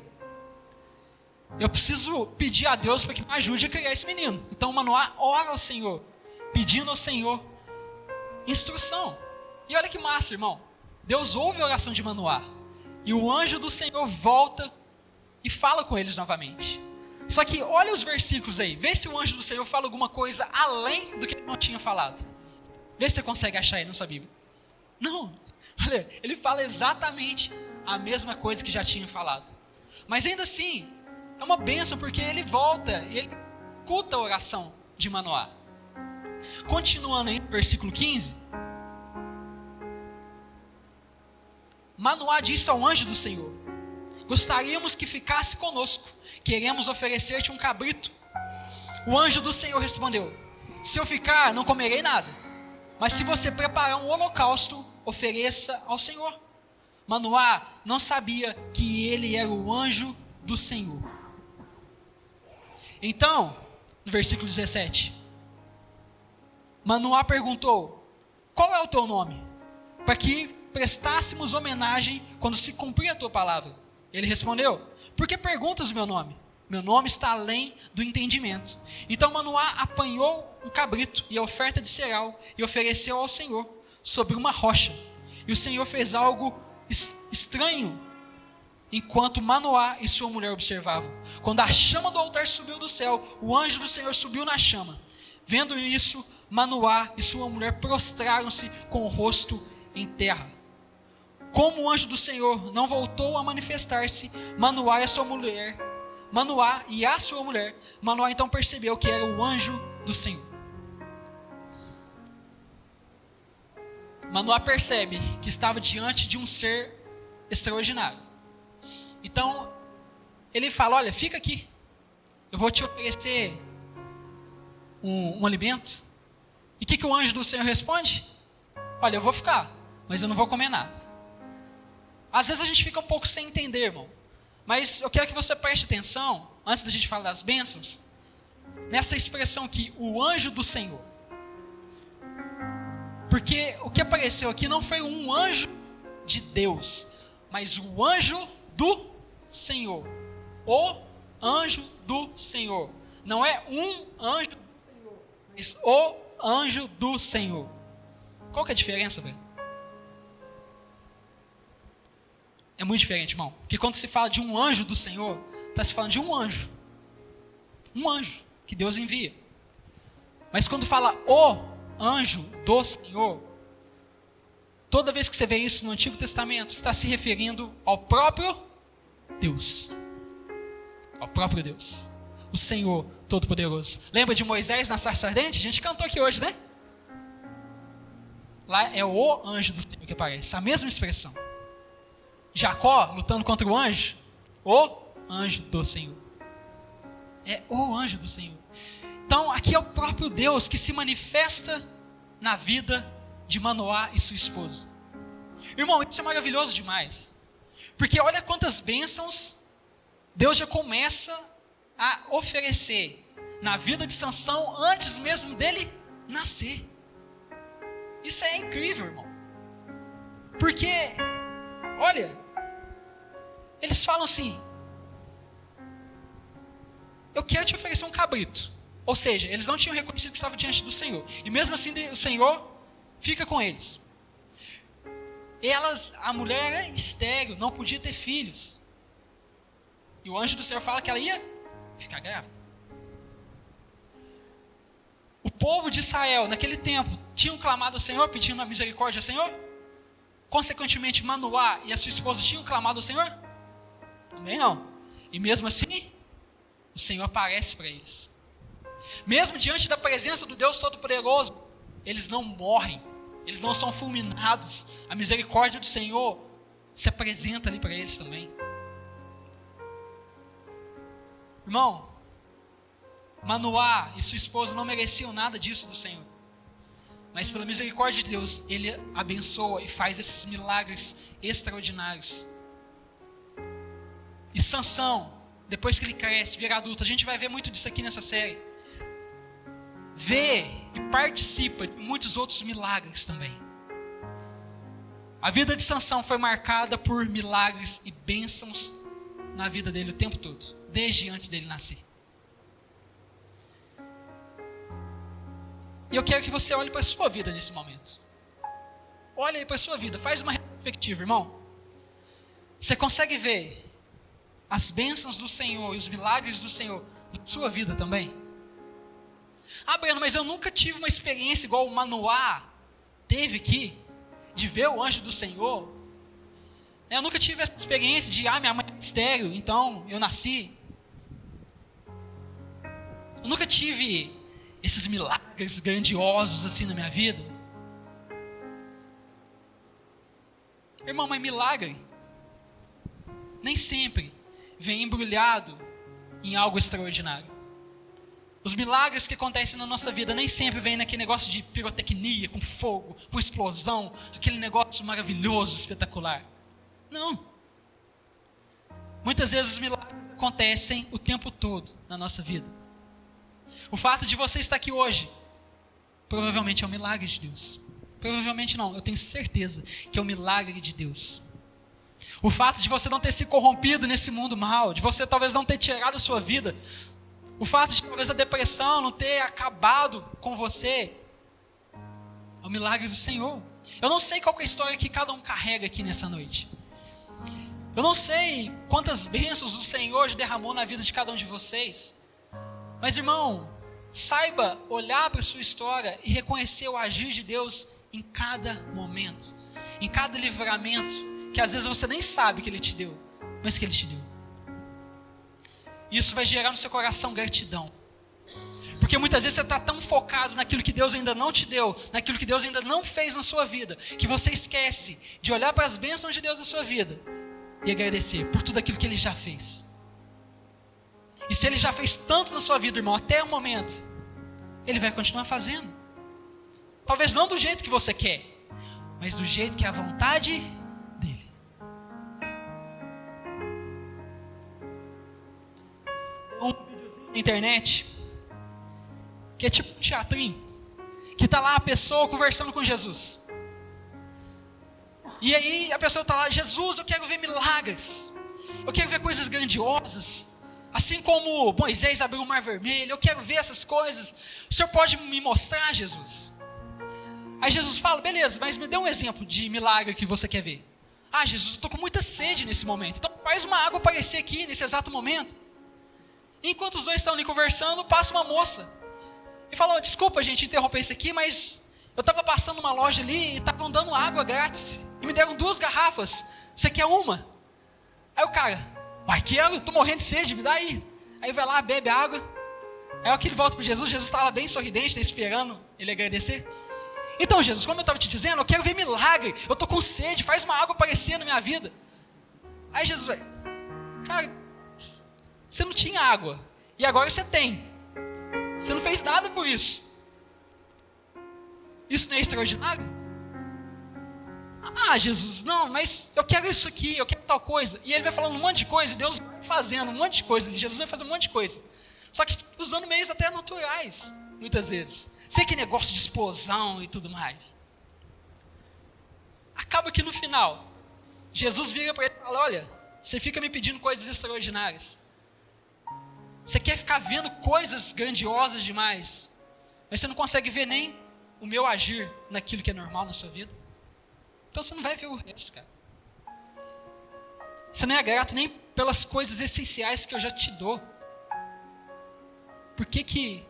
Eu preciso pedir a Deus para que me ajude a criar esse menino. Então Manoá ora ao Senhor, pedindo ao Senhor instrução. E olha que massa, irmão. Deus ouve a oração de Manoá. E o anjo do Senhor volta e fala com eles novamente. Só que olha os versículos aí. Vê se o anjo do Senhor fala alguma coisa além do que ele não tinha falado. Vê se você consegue achar aí na sua Bíblia. Não. Olha, ele fala exatamente a mesma coisa que já tinha falado. Mas ainda assim, é uma bênção porque ele volta e ele escuta a oração de Manoá. Continuando aí no versículo 15. Manoá disse ao anjo do Senhor: gostaríamos que ficasse conosco, queremos oferecer-te um cabrito. O anjo do Senhor respondeu: se eu ficar, não comerei nada, mas se você preparar um holocausto, ofereça ao Senhor. Manoá não sabia que ele era o anjo do Senhor. Então, no versículo 17, Manoá perguntou: qual é o teu nome? Para que prestássemos homenagem quando se cumprir a tua palavra. Ele respondeu: por que perguntas o meu nome? Meu nome está além do entendimento. Então Manoá apanhou um cabrito e a oferta de cereal e ofereceu ao Senhor sobre uma rocha. E o Senhor fez algo estranho enquanto Manoá e sua mulher observavam. Quando a chama do altar subiu do céu, o anjo do Senhor subiu na chama. Vendo isso, Manoá e sua mulher prostraram-se com o rosto em terra. Como o anjo do Senhor não voltou a manifestar-se, Manoá então percebeu que era o anjo do Senhor. Manoá percebe que estava diante de um ser extraordinário. Então, ele fala: olha, fica aqui, eu vou te oferecer um alimento. E o que o anjo do Senhor responde? Olha, eu vou ficar, mas eu não vou comer nada. Às vezes a gente fica um pouco sem entender, irmão. Mas eu quero que você preste atenção, antes da gente falar das bênçãos, nessa expressão aqui, o anjo do Senhor. Porque o que apareceu aqui não foi um anjo de Deus, mas o anjo do Senhor. O anjo do Senhor. Não é um anjo do Senhor, mas o anjo do Senhor. Qual que é a diferença, velho? É muito diferente, irmão. Porque quando se fala de um anjo do Senhor, está se falando de um anjo. Um anjo que Deus envia. Mas quando fala o anjo do Senhor, toda vez que você vê isso no Antigo Testamento, está se referindo ao próprio Deus. Ao próprio Deus. O Senhor Todo-Poderoso. Lembra de Moisés na sarça ardente? A gente cantou aqui hoje, né? Lá é o anjo do Senhor que aparece. A mesma expressão. Jacó lutando contra o anjo anjo do Senhor. É o anjo do Senhor. Então aqui é o próprio Deus que se manifesta na vida de Manoá e sua esposa. Irmão, isso é maravilhoso demais. Porque olha quantas bênçãos Deus já começa a oferecer na vida de Sansão antes mesmo dele nascer. Isso é incrível, irmão. Porque, olha, eles falam assim: eu quero te oferecer um cabrito. Ou seja, eles não tinham reconhecido que estava diante do Senhor. E mesmo assim o Senhor fica com eles. A mulher era estéril, não podia ter filhos. E o anjo do Senhor fala que ela ia ficar grávida. O povo de Israel, naquele tempo, tinham clamado ao Senhor, pedindo a misericórdia ao Senhor? Consequentemente, Manoá e a sua esposa tinham clamado ao Senhor? Também não. E mesmo assim, o Senhor aparece para eles. Mesmo diante da presença do Deus Todo-Poderoso, eles não morrem, eles não são fulminados. A misericórdia do Senhor se apresenta ali para eles também. Irmão, Manoá e sua esposa não mereciam nada disso do Senhor. Mas pela misericórdia de Deus, Ele abençoa e faz esses milagres extraordinários. E Sansão, depois que ele cresce, vira adulto, a gente vai ver muito disso aqui nessa série. Vê e participa de muitos outros milagres também. A vida de Sansão foi marcada por milagres e bênçãos na vida dele o tempo todo, desde antes dele nascer. E eu quero que você olhe para a sua vida nesse momento. Olha aí para a sua vida, faz uma retrospectiva, irmão. Você consegue ver as bênçãos do Senhor e os milagres do Senhor na sua vida também? Ah, Breno, mas eu nunca tive uma experiência igual o Manoá teve aqui, de ver o anjo do Senhor. Eu nunca tive essa experiência de, minha mãe é estéril, então eu nasci. Eu nunca tive esses milagres grandiosos assim na minha vida. Irmão, mas milagre nem sempre vem embrulhado em algo extraordinário. Os milagres que acontecem na nossa vida nem sempre vêm naquele negócio de pirotecnia, com fogo, com explosão, aquele negócio maravilhoso, espetacular. Não. Muitas vezes os milagres acontecem o tempo todo na nossa vida. O fato de você estar aqui hoje, provavelmente é um milagre de Deus. Provavelmente não, eu tenho certeza que é um milagre de Deus. O fato de você não ter se corrompido nesse mundo mal, de você talvez não ter tirado a sua vida, o fato de talvez a depressão não ter acabado com você, é um milagre do Senhor. Eu não sei qual é a história que cada um carrega aqui nessa noite. Eu não sei quantas bênçãos o Senhor já derramou na vida de cada um de vocês. Mas, irmão, saiba olhar para a sua história e reconhecer o agir de Deus em cada momento, em cada livramento, que às vezes você nem sabe que Ele te deu, mas que Ele te deu. Isso vai gerar no seu coração gratidão. Porque muitas vezes você está tão focado naquilo que Deus ainda não te deu, naquilo que Deus ainda não fez na sua vida, que você esquece de olhar para as bênçãos de Deus na sua vida e agradecer por tudo aquilo que Ele já fez. E se Ele já fez tanto na sua vida, irmão, até o momento, Ele vai continuar fazendo. Talvez não do jeito que você quer, mas do jeito que é a vontade dEle. Um videozinho na internet, que é tipo um teatrinho, que está lá a pessoa conversando com Jesus. E aí a pessoa está lá, Jesus, eu quero ver milagres, eu quero ver coisas grandiosas, assim como Moisés abriu o mar vermelho, eu quero ver essas coisas, o Senhor pode me mostrar, Jesus? Aí Jesus fala, beleza, mas me dê um exemplo de milagre que você quer ver. Jesus, eu estou com muita sede nesse momento, então faz uma água aparecer aqui nesse exato momento. E enquanto os dois estão ali conversando, passa uma moça e falou, desculpa gente interromper isso aqui, mas eu estava passando uma loja ali e estavam dando água grátis, e me deram 2 garrafas, você quer uma? Aí o cara, quero, estou morrendo de sede, me dá aí. Aí vai lá, bebe água. Aí que ele volta para Jesus, Jesus está lá bem sorridente, está esperando ele agradecer. Então Jesus, como eu estava te dizendo, eu quero ver milagre, eu estou com sede, faz uma água aparecer na minha vida. Aí Jesus vai, cara, você não tinha água, e agora você tem. Você não fez nada por isso. Isso não é extraordinário? Jesus, não, mas eu quero isso aqui, eu quero tal coisa. E ele vai falando um monte de coisa, e Deus vai fazendo um monte de coisa, Jesus vai fazendo um monte de coisa. Só que usando meios até naturais, muitas vezes. Sei que negócio de explosão e tudo mais. Acaba que no final, Jesus vira para ele e fala, olha, você fica me pedindo coisas extraordinárias. Você quer ficar vendo coisas grandiosas demais, mas você não consegue ver nem o meu agir naquilo que é normal na sua vida. Então você não vai ver o resto, cara. Você não é grato nem pelas coisas essenciais que eu já te dou. Por que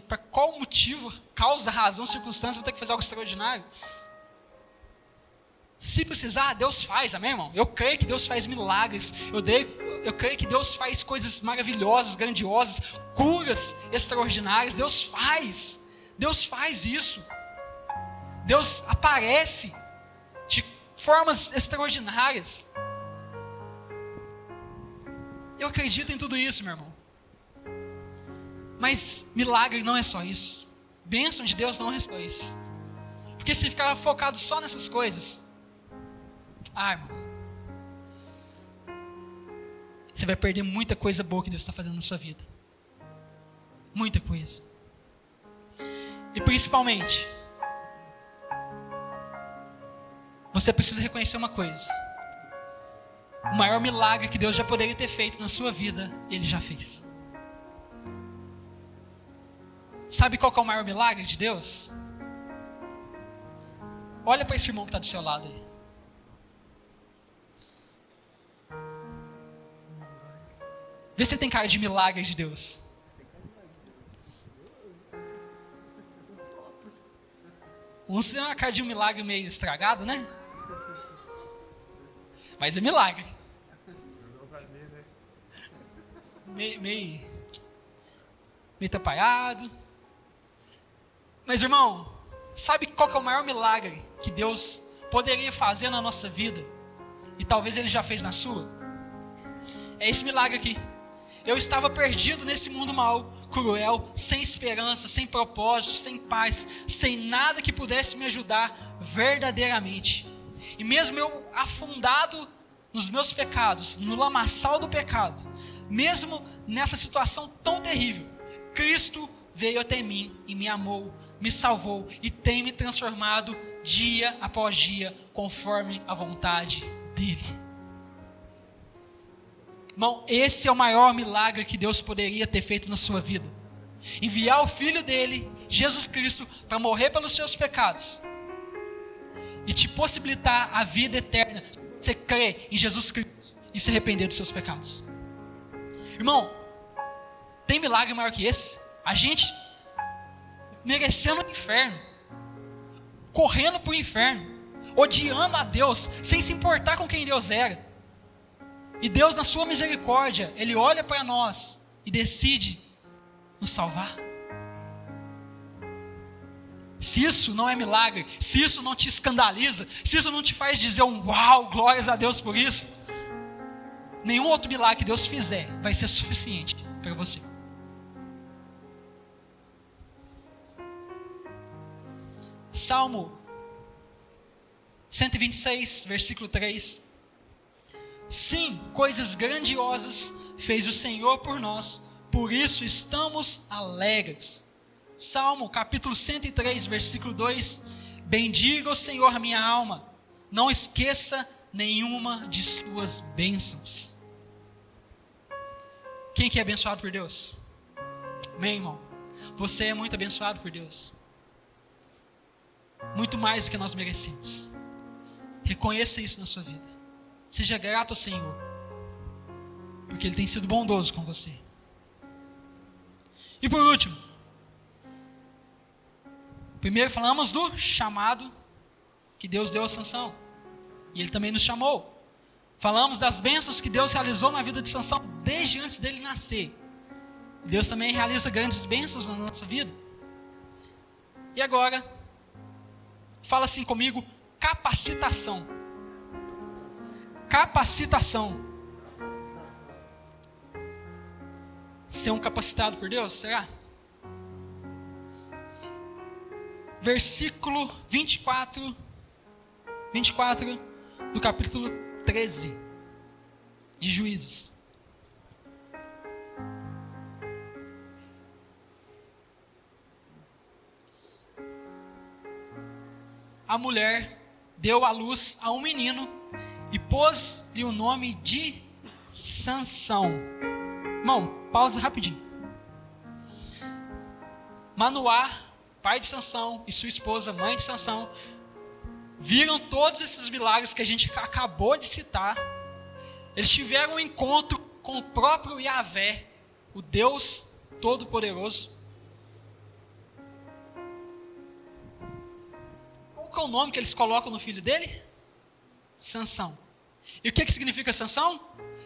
para qual motivo, causa, razão, circunstância, vou ter que fazer algo extraordinário? Se precisar, Deus faz, amém, irmão? Eu creio que Deus faz milagres, eu creio que Deus faz coisas maravilhosas, grandiosas, curas extraordinárias, Deus faz isso. Deus aparece de formas extraordinárias. Eu acredito em tudo isso, meu irmão. Mas milagre não é só isso. Bênção de Deus não é só isso. Porque se ficar focado só nessas coisas, irmão, você vai perder muita coisa boa que Deus está fazendo na sua vida. Muita coisa. E principalmente, você precisa reconhecer uma coisa. O maior milagre que Deus já poderia ter feito na sua vida, Ele já fez. Sabe qual que é o maior milagre de Deus? Olha para esse irmão que está do seu lado aí. Vê se ele tem cara de milagre de Deus. Uns tem uma cara de um milagre meio estragado, né? Mas é milagre. Meio atrapalhado. Mas, irmão, sabe qual que é o maior milagre que Deus poderia fazer na nossa vida? E talvez Ele já fez na sua? É esse milagre aqui. Eu estava perdido nesse mundo mau, cruel, sem esperança, sem propósito, sem paz, sem nada que pudesse me ajudar verdadeiramente. E mesmo eu afundado nos meus pecados, no lamaçal do pecado, mesmo nessa situação tão terrível, Cristo veio até mim e me amou, me salvou e tem me transformado dia após dia, conforme a vontade dEle. Irmão, esse é o maior milagre que Deus poderia ter feito na sua vida. Enviar o Filho dEle, Jesus Cristo, para morrer pelos seus pecados e te possibilitar a vida eterna. Você crê em Jesus Cristo e se arrepender dos seus pecados. Irmão, tem milagre maior que esse? A gente merecendo o inferno, correndo para o inferno, odiando a Deus, sem se importar com quem Deus era. E Deus, na sua misericórdia, Ele olha para nós e decide nos salvar. Se isso não é milagre, se isso não te escandaliza, se isso não te faz dizer um uau, glórias a Deus por isso, nenhum outro milagre que Deus fizer vai ser suficiente para você. Salmo 126, versículo 3. Sim, coisas grandiosas fez o Senhor por nós, por isso estamos alegres. Salmo capítulo 103, versículo 2. Bendiga o Senhor minha alma, não esqueça nenhuma de suas bênçãos. Quem que é abençoado por Deus? Amém, irmão? Você é muito abençoado por Deus. Muito mais do que nós merecemos. Reconheça isso na sua vida. Seja grato ao Senhor, porque Ele tem sido bondoso com você. E por último, primeiro falamos do chamado que Deus deu a Sansão, e Ele também nos chamou. Falamos das bênçãos que Deus realizou na vida de Sansão desde antes dele nascer. Deus também realiza grandes bênçãos na nossa vida. E agora, fala assim comigo: capacitação. Capacitação. Ser um capacitado por Deus, será? Versículo 24 do capítulo 13 de Juízes. A mulher deu à luz a um menino e pôs-lhe o nome de Sansão. Irmão, pausa rapidinho. Manoá, pai de Sansão, e sua esposa, mãe de Sansão, viram todos esses milagres que a gente acabou de citar. Eles tiveram um encontro com o próprio Yahvé, o Deus Todo-Poderoso. Qual que é o nome que eles colocam no filho dele? Sansão. E o que significa Sansão?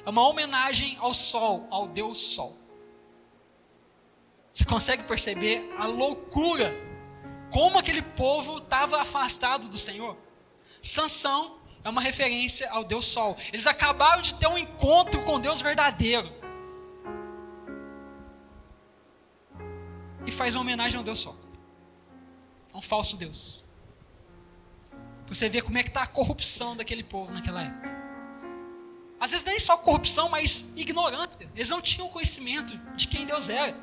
É uma homenagem ao sol, ao Deus Sol. Você consegue perceber a loucura? Como aquele povo estava afastado do Senhor? Sansão é uma referência ao Deus Sol. Eles acabaram de ter um encontro com Deus verdadeiro. E faz uma homenagem ao Deus Sol. A um falso Deus. Você vê como é que está a corrupção daquele povo naquela época. Às vezes nem só corrupção, mas ignorância. Eles não tinham conhecimento de quem Deus era.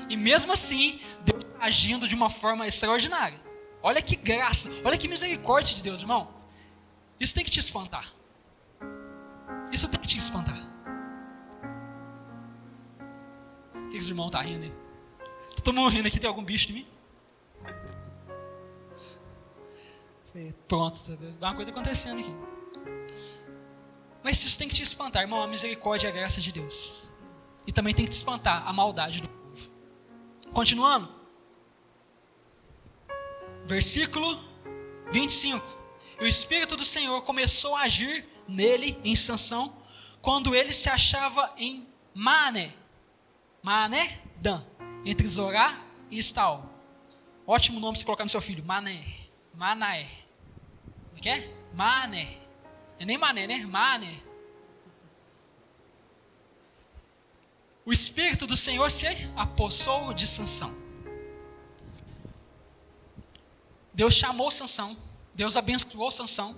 E mesmo assim, Deus está agindo de uma forma extraordinária. Olha que graça, olha que misericórdia de Deus, irmão. Isso tem que te espantar. Isso tem que te espantar. O que os irmãos estão rindo aí? Todo mundo rindo aqui, tem algum bicho em mim? Pronto, uma coisa acontecendo aqui. Mas isso tem que te espantar, irmão, a misericórdia e a graça de Deus. E também tem que te espantar a maldade do povo. Continuando. Versículo 25. E o Espírito do Senhor começou a agir nele, em Sansão, quando ele se achava em Mané, Dan, entre Zorá e Estaol. Ótimo nome se colocar no seu filho, Manaé. O que é? Mané. É nem Mané, né? Mané. O Espírito do Senhor se apossou de Sansão. Deus chamou Sansão. Deus abençoou Sansão.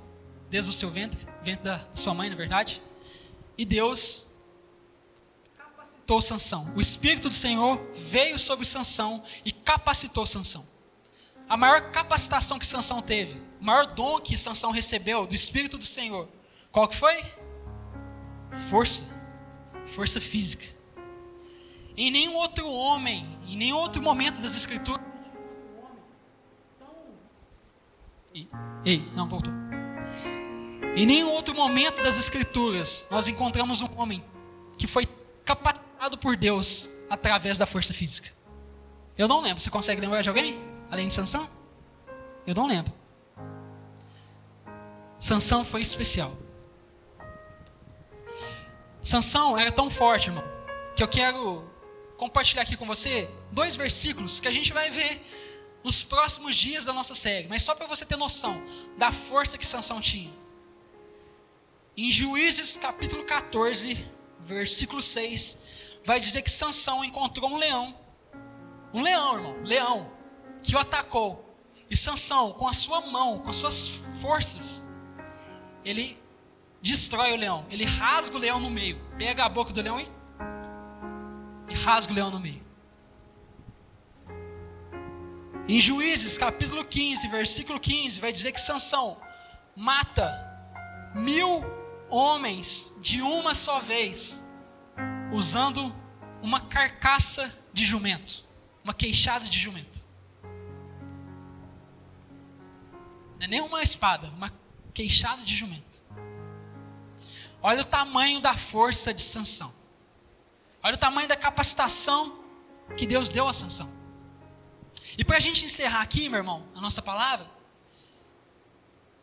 Desde o seu ventre da sua mãe, na verdade. E Deus capacitou Sansão. O Espírito do Senhor veio sobre Sansão e capacitou Sansão. A maior capacitação que Sansão teve, o maior dom que Sansão recebeu do Espírito do Senhor, qual que foi? Força física. Em nenhum outro homem, em nenhum outro momento das Escrituras, voltou. Em nenhum outro momento das Escrituras, nós encontramos um homem que foi capacitado por Deus através da força física. Eu não lembro. Você consegue lembrar de alguém? Além de Sansão? Eu não lembro. Sansão foi especial. Sansão era tão forte, irmão, que eu quero compartilhar aqui com você 2 versículos que a gente vai ver nos próximos dias da nossa série, mas só para você ter noção da força que Sansão tinha. Em Juízes capítulo 14, versículo 6, vai dizer que Sansão encontrou um leão, irmão, que o atacou. E Sansão, com a sua mão, com as suas forças, ele destrói o leão, ele rasga o leão no meio, pega a boca do leão e rasga o leão no meio. Em Juízes capítulo 15, versículo 15, vai dizer que Sansão mata 1000 homens de uma só vez, usando uma carcaça de jumento, uma queixada de jumento. Não é nem uma espada, uma queixada de jumento. Olha o tamanho da força de Sansão. Olha o tamanho da capacitação que Deus deu a Sansão. E para a gente encerrar aqui, meu irmão, a nossa palavra,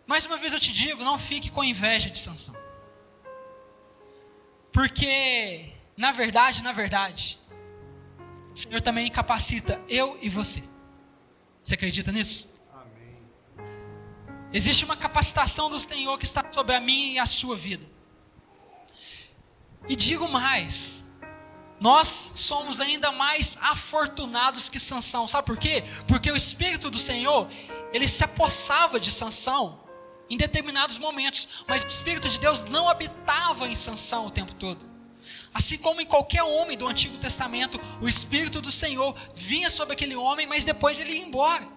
mais uma vez eu te digo, não fique com inveja de Sansão. Porque, na verdade, o Senhor também capacita eu e você. Você acredita nisso? Amém. Existe uma capacitação do Senhor que está sobre a minha e a sua vida. E digo mais, nós somos ainda mais afortunados que Sansão. Sabe por quê? Porque o Espírito do Senhor, ele se apossava de Sansão em determinados momentos, mas o Espírito de Deus não habitava em Sansão o tempo todo. Assim como em qualquer homem do Antigo Testamento, o Espírito do Senhor vinha sobre aquele homem, mas depois ele ia embora.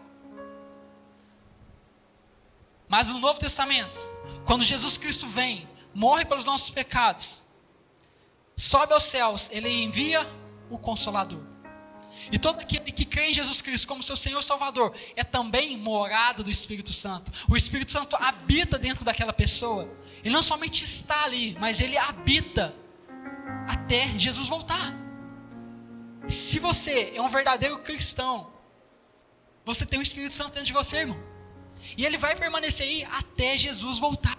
Mas no Novo Testamento, quando Jesus Cristo vem, morre pelos nossos pecados, sobe aos céus, ele envia o Consolador. E todo aquele que crê em Jesus Cristo como seu Senhor e Salvador é também morada do Espírito Santo. O Espírito Santo habita dentro daquela pessoa. Ele não somente está ali, mas ele habita até Jesus voltar. Se você é um verdadeiro cristão, você tem o Espírito Santo dentro de você, irmão. E ele vai permanecer aí até Jesus voltar.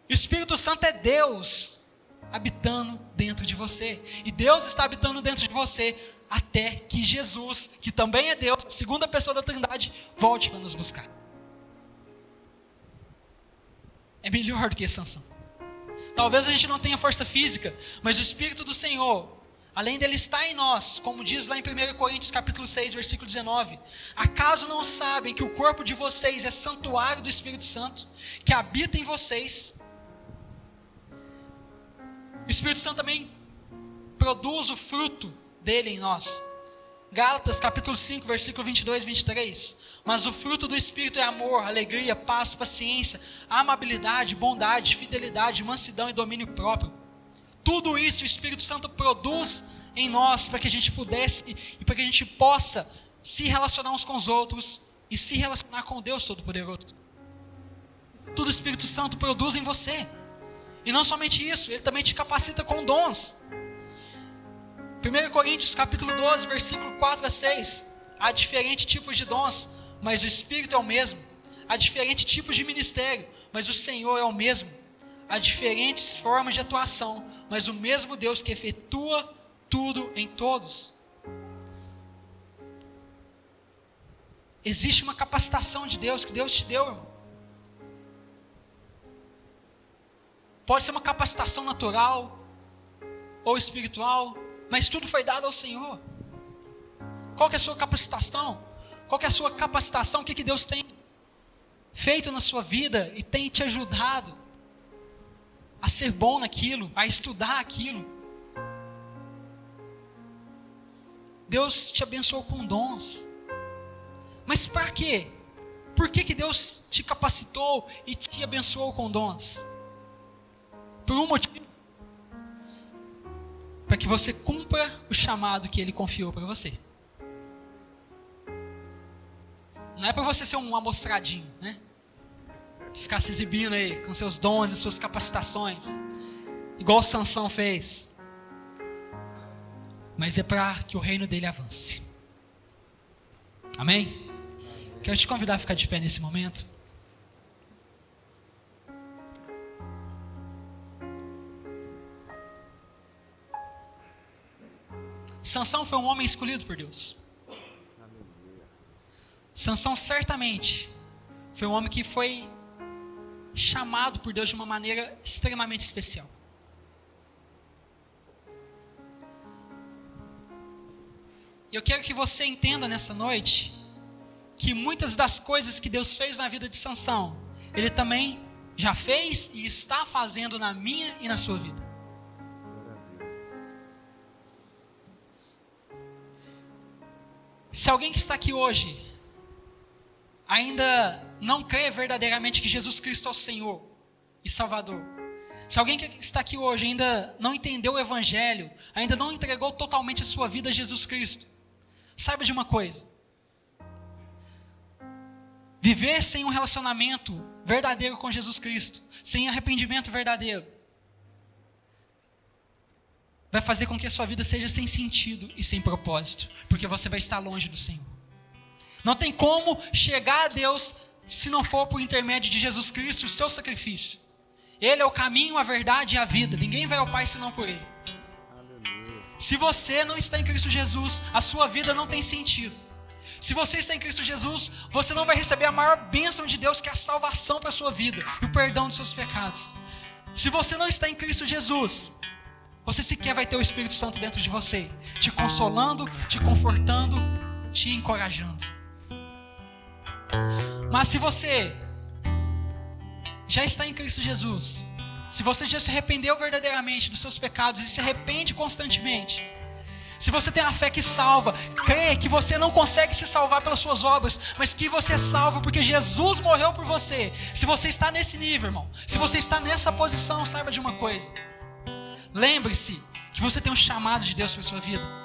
O Espírito Santo é Deus habitando dentro de você. E Deus está habitando dentro de você até que Jesus, que também é Deus, segunda pessoa da Trindade, volte para nos buscar. É melhor do que Sansão. Talvez a gente não tenha força física, mas o Espírito do Senhor, além dele estar em nós, como diz lá em 1 Coríntios capítulo 6, versículo 19, acaso não sabem que o corpo de vocês é santuário do Espírito Santo, que habita em vocês? O Espírito Santo também produz o fruto dele em nós. Gálatas capítulo 5, versículo 22 e 23. Mas o fruto do Espírito é amor, alegria, paz, paciência, amabilidade, bondade, fidelidade, mansidão e domínio próprio. Tudo isso o Espírito Santo produz em nós para que a gente pudesse e para que a gente possa se relacionar uns com os outros e se relacionar com Deus Todo-Poderoso. Tudo o Espírito Santo produz em você. E não somente isso, Ele também te capacita com dons. 1 Coríntios capítulo 12, versículo 4 a 6. Há diferentes tipos de dons, mas o Espírito é o mesmo. Há diferentes tipos de ministério, mas o Senhor é o mesmo. Há diferentes formas de atuação, mas o mesmo Deus que efetua tudo em todos. Existe uma capacitação de Deus que Deus te deu, irmão. Pode ser uma capacitação natural ou espiritual, mas tudo foi dado ao Senhor. Qual que é a sua capacitação? Qual que é a sua capacitação? O que Deus tem feito na sua vida e tem te ajudado a ser bom naquilo, a estudar aquilo? Deus te abençoou com dons. Mas para quê? Por que Deus te capacitou e te abençoou com dons? Por um motivo. Para que você cumpra o chamado que Ele confiou para você. Não é para você ser um amostradinho, né? Ficar se exibindo aí com seus dons e suas capacitações, igual Sansão fez. Mas é para que o reino dele avance. Amém? Quero te convidar a ficar de pé nesse momento. Sansão foi um homem escolhido por Deus. Sansão certamente foi um homem que foi chamado por Deus de uma maneira extremamente especial. E eu quero que você entenda nessa noite que muitas das coisas que Deus fez na vida de Sansão, Ele também já fez e está fazendo na minha e na sua vida. Se alguém que está aqui hoje ainda não crê verdadeiramente que Jesus Cristo é o Senhor e Salvador, se alguém que está aqui hoje ainda não entendeu o Evangelho, ainda não entregou totalmente a sua vida a Jesus Cristo, saiba de uma coisa: viver sem um relacionamento verdadeiro com Jesus Cristo, sem arrependimento verdadeiro, vai fazer com que a sua vida seja sem sentido e sem propósito, porque você vai estar longe do Senhor. Não tem como chegar a Deus se não for por intermédio de Jesus Cristo, o seu sacrifício. Ele é o caminho, a verdade e a vida. Ninguém vai ao Pai senão por Ele. Aleluia. Se você não está em Cristo Jesus, a sua vida não tem sentido. Se você está em Cristo Jesus, você não vai receber a maior bênção de Deus, que é a salvação para a sua vida e o perdão dos seus pecados. Se você não está em Cristo Jesus, você sequer vai ter o Espírito Santo dentro de você, te consolando, te confortando, te encorajando. Mas se você já está em Cristo Jesus, se você já se arrependeu verdadeiramente dos seus pecados e se arrepende constantemente, se você tem a fé que salva, crê que você não consegue se salvar pelas suas obras, mas que você é salvo porque Jesus morreu por você, se você está nesse nível, irmão, se você está nessa posição, saiba de uma coisa: lembre-se que você tem um chamado de Deus para a sua vida.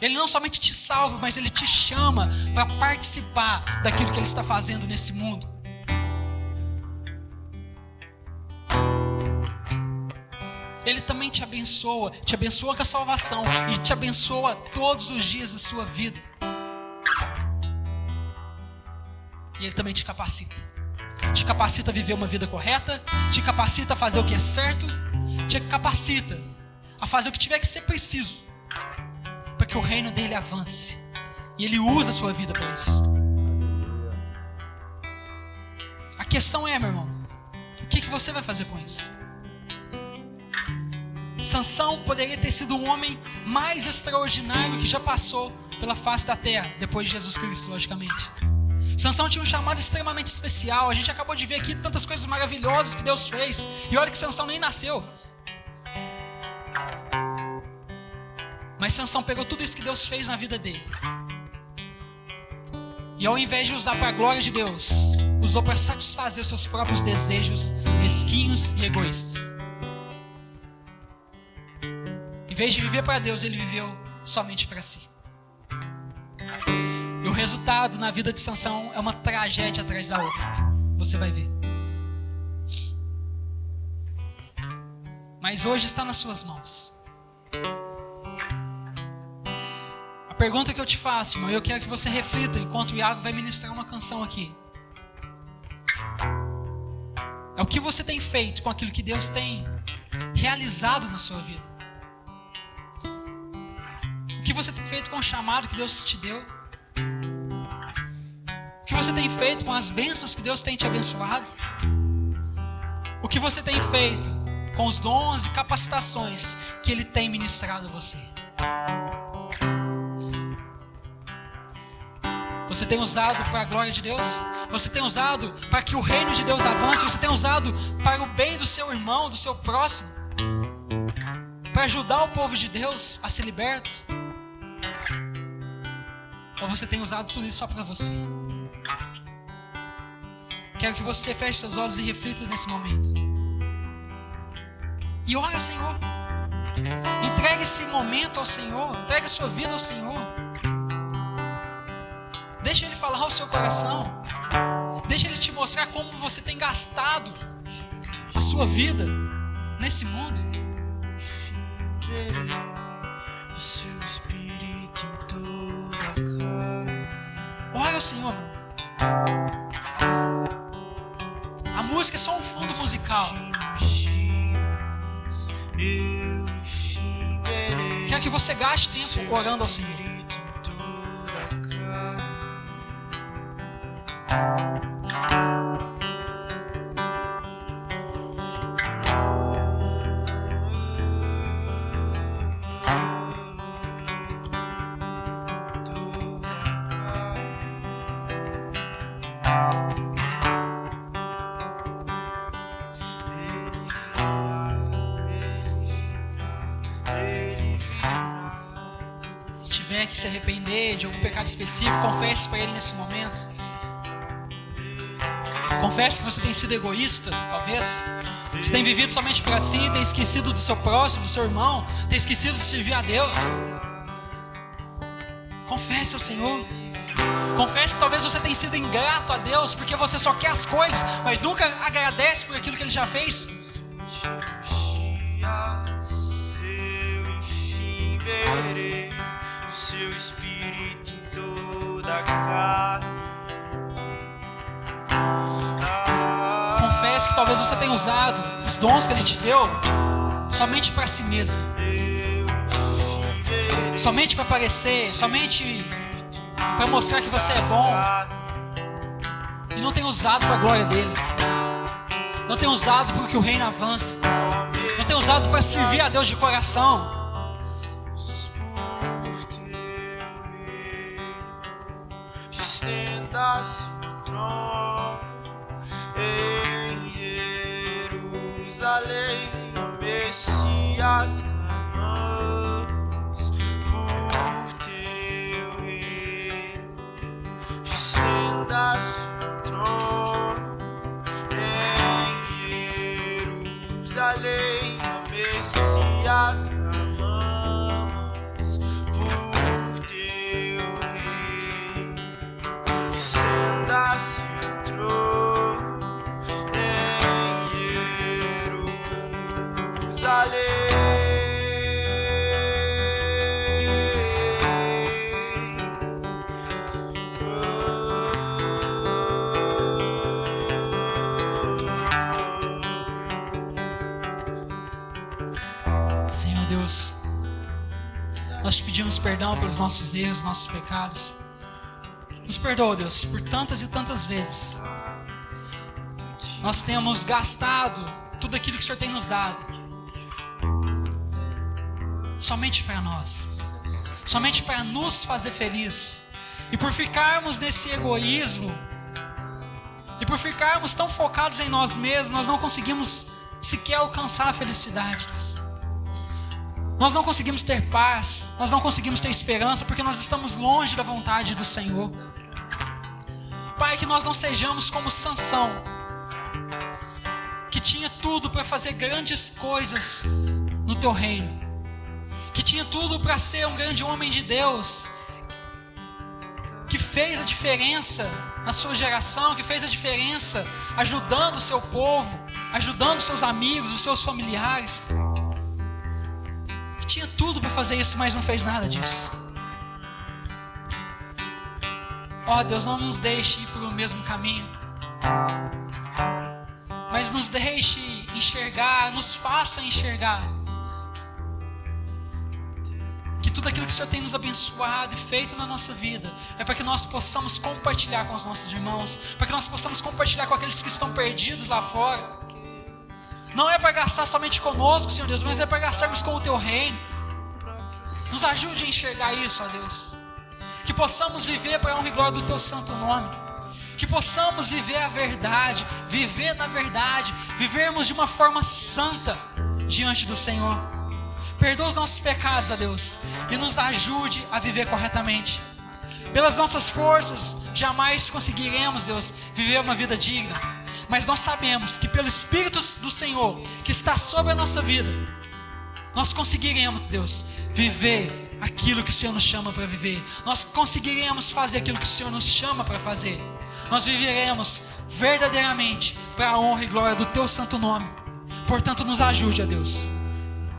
Ele não somente te salva, mas Ele te chama para participar daquilo que Ele está fazendo nesse mundo. Ele também te abençoa com a salvação e te abençoa todos os dias da sua vida. E Ele também te capacita a viver uma vida correta, te capacita a fazer o que é certo, te capacita a fazer o que tiver que ser preciso para que o reino dele avance. E Ele usa a sua vida para isso. A questão é, meu irmão, o que você vai fazer com isso? Sansão poderia ter sido o homem mais extraordinário que já passou pela face da terra, depois de Jesus Cristo, logicamente. Sansão tinha um chamado extremamente especial. A gente acabou de ver aqui tantas coisas maravilhosas que Deus fez, e olha que Sansão nem nasceu. Mas Sansão pegou tudo isso que Deus fez na vida dele, e ao invés de usar para a glória de Deus, usou para satisfazer os seus próprios desejos mesquinhos e egoístas. Em vez de viver para Deus, ele viveu somente para si. E o resultado na vida de Sansão é uma tragédia atrás da outra. Você vai ver. mas hoje está nas suas mãos. A pergunta que eu te faço, irmão, eu quero que você reflita enquanto o Iago vai ministrar uma canção aqui. É o que você tem feito com aquilo que Deus tem realizado na sua vida. O que você tem feito com o chamado que Deus te deu. O que você tem feito com as bênçãos que Deus tem te abençoado. O que você tem feito com os dons e capacitações que Ele tem ministrado a você. Você tem usado para a glória de Deus? Você tem usado para que o reino de Deus avance? Você tem usado para o bem do seu irmão, do seu próximo? Para ajudar o povo de Deus a ser liberto? Ou você tem usado tudo isso só para você? Quero que você feche seus olhos e reflita nesse momento. E ore ao Senhor. Entregue esse momento ao Senhor. Entregue a sua vida ao Senhor. Deixa Ele falar ao seu coração. Deixa Ele te mostrar como você tem gastado a sua vida nesse mundo. O seu espírito em toda a carne. Ora ao Senhor. A música é só um fundo musical. Quero que você gaste tempo orando ao Senhor. Se tiver que se arrepender de algum pecado específico, confesse para Ele nesse momento. Confesse que você tem sido egoísta, talvez. Você tem vivido somente para si, tem esquecido do seu próximo, do seu irmão, tem esquecido de servir a Deus. Confesse ao Senhor. Confesse que talvez você tenha sido ingrato a Deus, porque você só quer as coisas, mas nunca agradece por aquilo que Ele já fez. O seu espírito em toda a carne. Confesse que talvez você tenha usado os dons que Ele te deu somente para si mesmo, somente para aparecer, somente para mostrar que você é bom, e não tem usado para a glória dEle, não tem usado para que o reino avance, não tem usado para servir a Deus de coração. Estenda-se o trono em Jerusalém, ó Messias, clamamos por teu reino. Estenda-se o trono em Jerusalém, ó Messias, clamamos por teu reino. Estenda-se o trono em Jerusalém. Senhor Deus, nós te pedimos perdão pelos nossos erros, nossos pecados. Nos perdoa, Deus, por tantas e tantas vezes nós temos gastado tudo aquilo que o Senhor tem nos dado somente para nós, somente para nos fazer feliz. E por ficarmos nesse egoísmo, e por ficarmos tão focados em nós mesmos, nós não conseguimos sequer alcançar a felicidade, Deus. Nós não conseguimos ter paz, nós não conseguimos ter esperança, porque nós estamos longe da vontade do Senhor. Pai, que nós não sejamos como Sansão, que tinha tudo para fazer grandes coisas no teu reino, que tinha tudo para ser um grande homem de Deus, que fez a diferença na sua geração, que fez a diferença ajudando o seu povo, ajudando os seus amigos, os seus familiares. tinha tudo para fazer isso, mas não fez nada disso. Ó Deus, não nos deixe ir pelo mesmo caminho, mas nos deixe enxergar, nos faça enxergar que tudo aquilo que o Senhor tem nos abençoado e feito na nossa vida é para que nós possamos compartilhar com os nossos irmãos, para que nós possamos compartilhar com aqueles que estão perdidos lá fora. Não é para gastar somente conosco, Senhor Deus, mas é para gastarmos com o Teu reino. Nos ajude a enxergar isso, ó Deus. Que possamos viver para a honra e glória do Teu santo nome. Que possamos viver a verdade, viver na verdade, vivermos de uma forma santa diante do Senhor. Perdoa os nossos pecados, ó Deus, e nos ajude a viver corretamente. Pelas nossas forças, jamais conseguiremos, Deus, viver uma vida digna. Mas nós sabemos que pelo Espírito do Senhor, que está sobre a nossa vida, nós conseguiremos, Deus, viver aquilo que o Senhor nos chama para viver. Nós conseguiremos fazer aquilo que o Senhor nos chama para fazer. Nós viveremos verdadeiramente para a honra e glória do Teu santo nome. Portanto, nos ajude, ó Deus,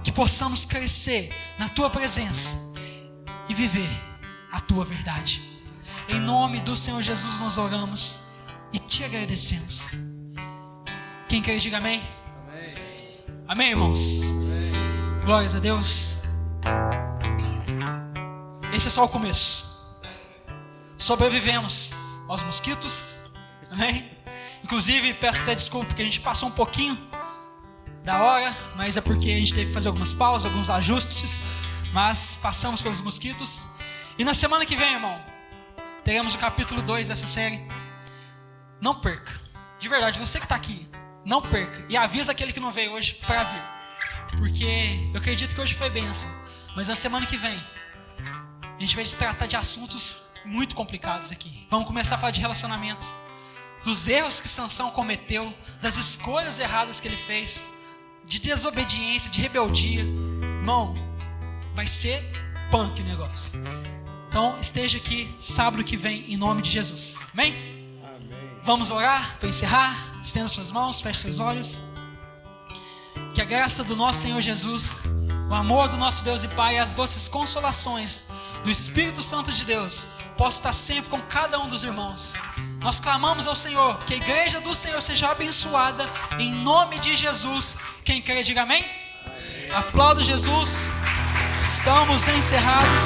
que possamos crescer na Tua presença e viver a Tua verdade. Em nome do Senhor Jesus nós oramos e Te agradecemos. Quem quer diga amém? Amém, amém, irmãos? Amém. Glórias a Deus. Esse é só o começo. Sobrevivemos aos mosquitos, amém? Inclusive, peço até desculpa porque a gente passou um pouquinho da hora, mas é porque a gente teve que fazer algumas pausas, alguns ajustes, mas passamos pelos mosquitos. E na semana que vem, irmão, teremos o capítulo 2 dessa série. Não perca, de verdade, você que está aqui, não perca, e avisa aquele que não veio hoje para vir, porque eu acredito que hoje foi bênção, mas na semana que vem a gente vai tratar de assuntos muito complicados aqui. Vamos começar a falar de relacionamento, dos erros que Sansão cometeu, das escolhas erradas que ele fez, de desobediência, de rebeldia. Irmão, vai ser punk o negócio. Então esteja aqui sábado que vem em nome de Jesus, amém? Amém. Vamos orar para encerrar. Estenda suas mãos, feche seus olhos. Que a graça do nosso Senhor Jesus, o amor do nosso Deus e Pai e as doces consolações do Espírito Santo de Deus possa estar sempre com cada um dos irmãos. Nós clamamos ao Senhor que a igreja do Senhor seja abençoada em nome de Jesus. Quem quer diga amém? Amém. Aplauda Jesus. Estamos encerrados.